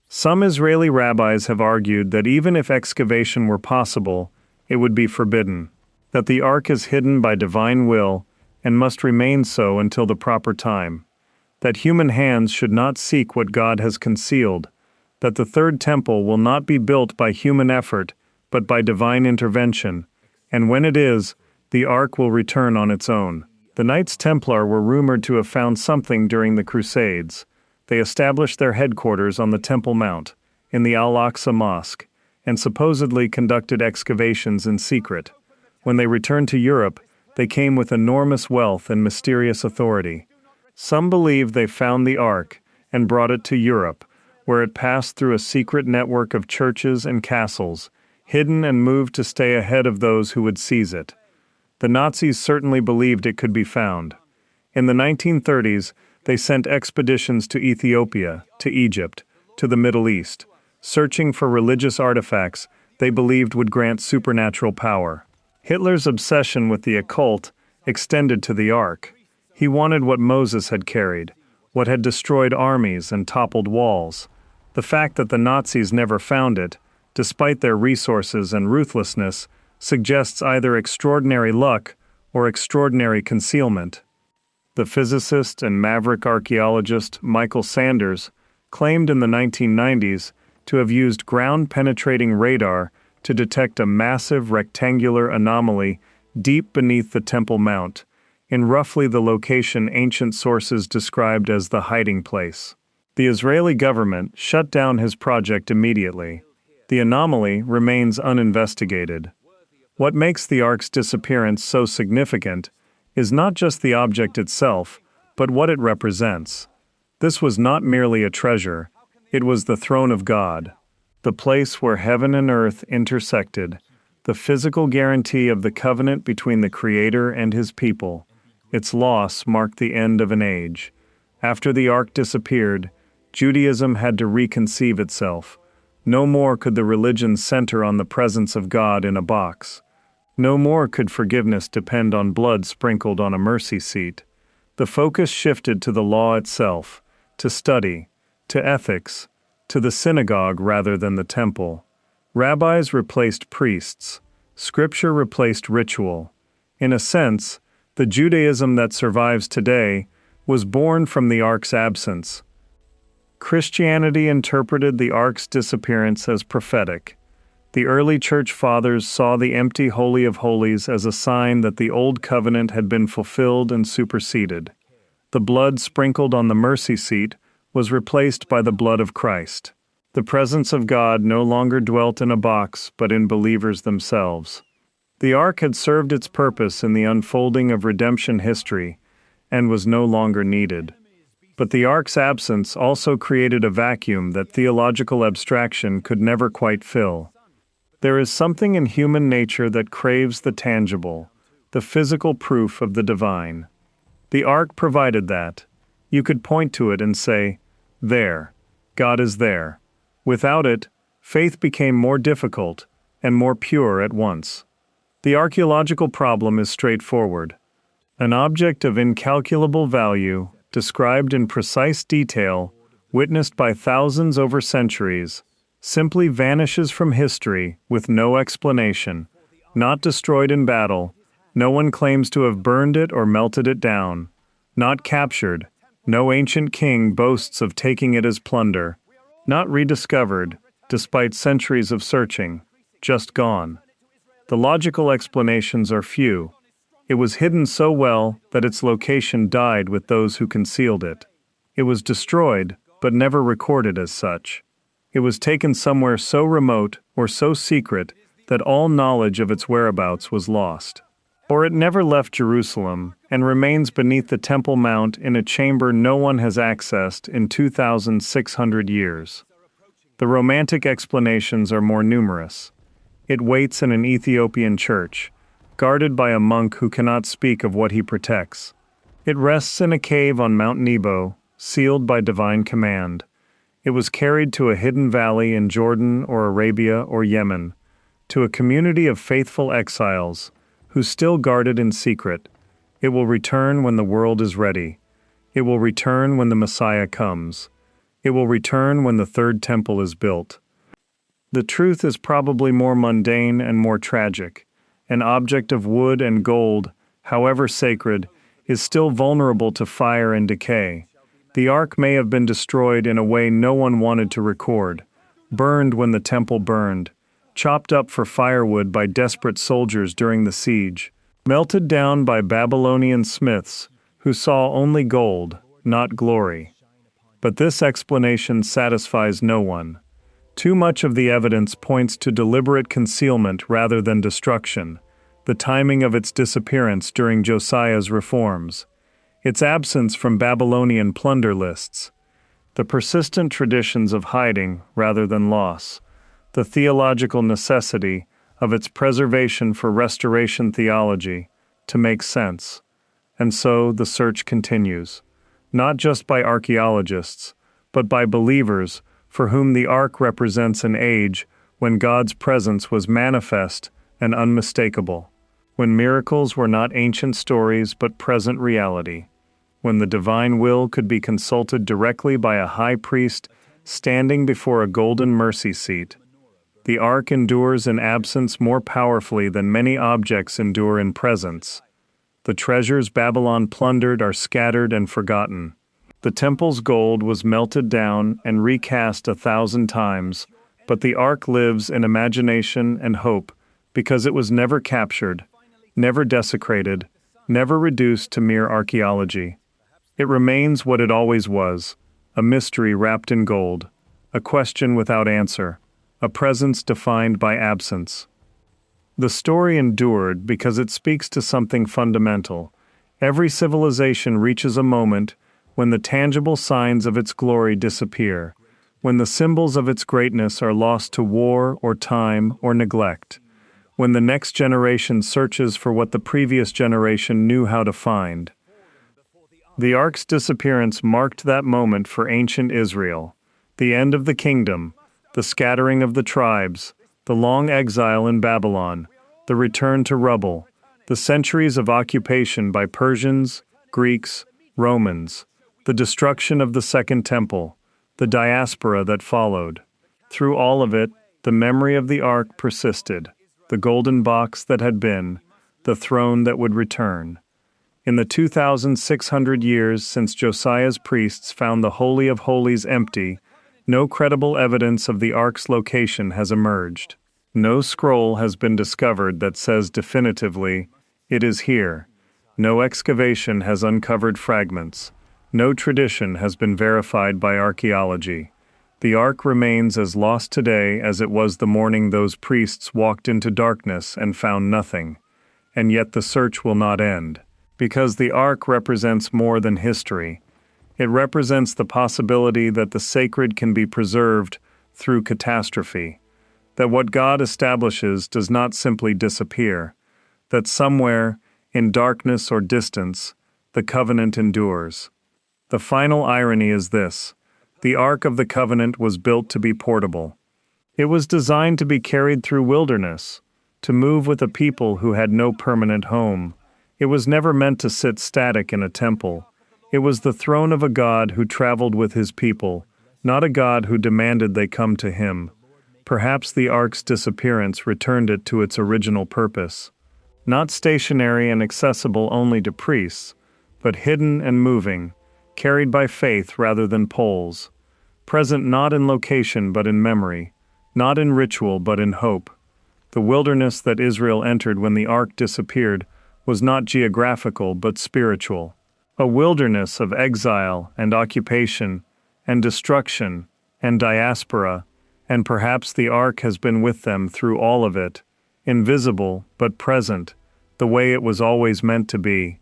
Some Israeli rabbis have argued that even if excavation were possible, it would be forbidden, that the ark is hidden by divine will and must remain so until the proper time, that human hands should not seek what God has concealed, that the third temple will not be built by human effort but by divine intervention, and when it is, The Ark will return on its own. The Knights Templar were rumored to have found something during the Crusades. They established their headquarters on the Temple Mount, in the Al-Aqsa Mosque, and supposedly conducted excavations in secret. When they returned to Europe, they came with enormous wealth and mysterious authority. Some believe they found the Ark and brought it to Europe, where it passed through a secret network of churches and castles, hidden and moved to stay ahead of those who would seize it. The Nazis certainly believed it could be found. In the 1930s, they sent expeditions to Ethiopia, to Egypt, to the Middle East, searching for religious artifacts they believed would grant supernatural power. Hitler's obsession with the occult extended to the Ark. He wanted what Moses had carried, what had destroyed armies and toppled walls. The fact that the Nazis never found it, despite their resources and ruthlessness, suggests either extraordinary luck or extraordinary concealment. The physicist and maverick archaeologist Michael Sanders claimed in the 1990s to have used ground-penetrating radar to detect a massive rectangular anomaly deep beneath the Temple Mount, in roughly the location ancient sources described as the hiding place. The Israeli government shut down his project immediately. The anomaly remains uninvestigated. What makes the Ark's disappearance so significant is not just the object itself, but what it represents. This was not merely a treasure, it was the throne of God, the place where heaven and earth intersected, the physical guarantee of the covenant between the Creator and His people. Its loss marked the end of an age. After the Ark disappeared, Judaism had to reconceive itself. No more could the religion center on the presence of God in a box. No more could forgiveness depend on blood sprinkled on a mercy seat. The focus shifted to the law itself, to study, to ethics, to the synagogue rather than the temple. Rabbis replaced priests. Scripture replaced ritual. In a sense, the Judaism that survives today was born from the Ark's absence. Christianity interpreted the Ark's disappearance as prophetic. The early church fathers saw the empty Holy of Holies as a sign that the Old Covenant had been fulfilled and superseded. The blood sprinkled on the mercy seat was replaced by the blood of Christ. The presence of God no longer dwelt in a box, but in believers themselves. The Ark had served its purpose in the unfolding of redemption history and was no longer needed. But the Ark's absence also created a vacuum that theological abstraction could never quite fill. There is something in human nature that craves the tangible, the physical proof of the divine. The Ark provided that. You could point to it and say, "There, God is there." Without it, faith became more difficult and more pure at once. The archaeological problem is straightforward. An object of incalculable value, described in precise detail, witnessed by thousands over centuries, simply vanishes from history with no explanation, not destroyed in battle, no one claims to have burned it or melted it down, not captured, no ancient king boasts of taking it as plunder, not rediscovered, despite centuries of searching, just gone. The logical explanations are few. It was hidden so well that its location died with those who concealed it. It was destroyed, but never recorded as such. It was taken somewhere so remote or so secret that all knowledge of its whereabouts was lost. Or it never left Jerusalem and remains beneath the Temple Mount in a chamber no one has accessed in 2,600 years. The romantic explanations are more numerous. It waits in an Ethiopian church, guarded by a monk who cannot speak of what he protects. It rests in a cave on Mount Nebo, sealed by divine command. It was carried to a hidden valley in Jordan or Arabia or Yemen, to a community of faithful exiles, who still guard it in secret. It will return when the world is ready. It will return when the Messiah comes. It will return when the third temple is built. The truth is probably more mundane and more tragic. An object of wood and gold, however sacred, is still vulnerable to fire and decay. The Ark may have been destroyed in a way no one wanted to record, burned when the temple burned, chopped up for firewood by desperate soldiers during the siege. melted down by Babylonian smiths who saw only gold, not glory. But this explanation satisfies no one. Too much of the evidence points to deliberate concealment rather than destruction, the timing of its disappearance during Josiah's reforms, its absence from Babylonian plunder lists, the persistent traditions of hiding rather than loss, the theological necessity of its preservation for restoration theology to make sense. And so the search continues, not just by archaeologists, but by believers for whom the ark represents an age when God's presence was manifest and unmistakable, when miracles were not ancient stories but present reality, when the divine will could be consulted directly by a high priest standing before a golden mercy seat. The ark endures in absence more powerfully than many objects endure in presence. The treasures Babylon plundered are scattered and forgotten. The temple's gold was melted down and recast 1,000 times, but the ark lives in imagination and hope because it was never captured, never desecrated, never reduced to mere archaeology. It remains what it always was, a mystery wrapped in gold, a question without answer, a presence defined by absence. The story endured because it speaks to something fundamental. Every civilization reaches a moment when the tangible signs of its glory disappear, when the symbols of its greatness are lost to war or time or neglect, when the next generation searches for what the previous generation knew how to find. The ark's disappearance marked that moment for ancient Israel, the end of the kingdom, the scattering of the tribes, the long exile in Babylon, the return to rubble, the centuries of occupation by Persians, Greeks, Romans, the destruction of the Second Temple, the diaspora that followed. Through all of it, the memory of the ark persisted, the golden box that had been, the throne that would return. In the 2,600 years since Josiah's priests found the Holy of Holies empty, no credible evidence of the ark's location has emerged. No scroll has been discovered that says definitively, "It is here." No excavation has uncovered fragments. No tradition has been verified by archaeology. The ark remains as lost today as it was the morning those priests walked into darkness and found nothing. And yet the search will not end, because the ark represents more than history. It represents the possibility that the sacred can be preserved through catastrophe, that what God establishes does not simply disappear, that somewhere, in darkness or distance, the covenant endures. The final irony is this: the Ark of the Covenant was built to be portable. It was designed to be carried through wilderness, to move with a people who had no permanent home. It was never meant to sit static in a temple. It was the throne of a God who traveled with his people, not a God who demanded they come to him. Perhaps the ark's disappearance returned it to its original purpose. Not stationary and accessible only to priests, but hidden and moving, carried by faith rather than poles, present not in location but in memory, not in ritual but in hope. The wilderness that Israel entered when the ark disappeared was not geographical but spiritual, a wilderness of exile and occupation and destruction and diaspora, and perhaps the ark has been with them through all of it, invisible but present, the way it was always meant to be,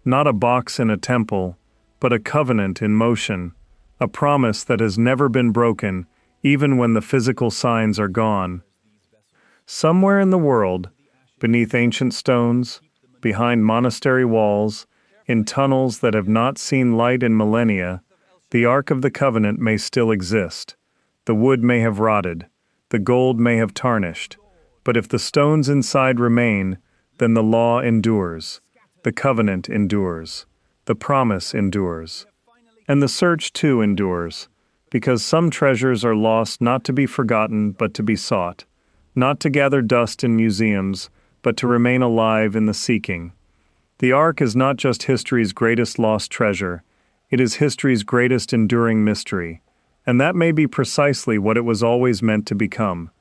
not a box in a temple, but a covenant in motion, a promise that has never been broken, even when the physical signs are gone. Somewhere in the world, beneath ancient stones, behind monastery walls, in tunnels that have not seen light in millennia, the Ark of the Covenant may still exist. The wood may have rotted, the gold may have tarnished, but if the stones inside remain, then the law endures, the covenant endures, the promise endures. And the search too endures, because some treasures are lost not to be forgotten but to be sought, not to gather dust in museums, but to remain alive in the seeking. The Ark is not just history's greatest lost treasure, it is history's greatest enduring mystery, and that may be precisely what it was always meant to become,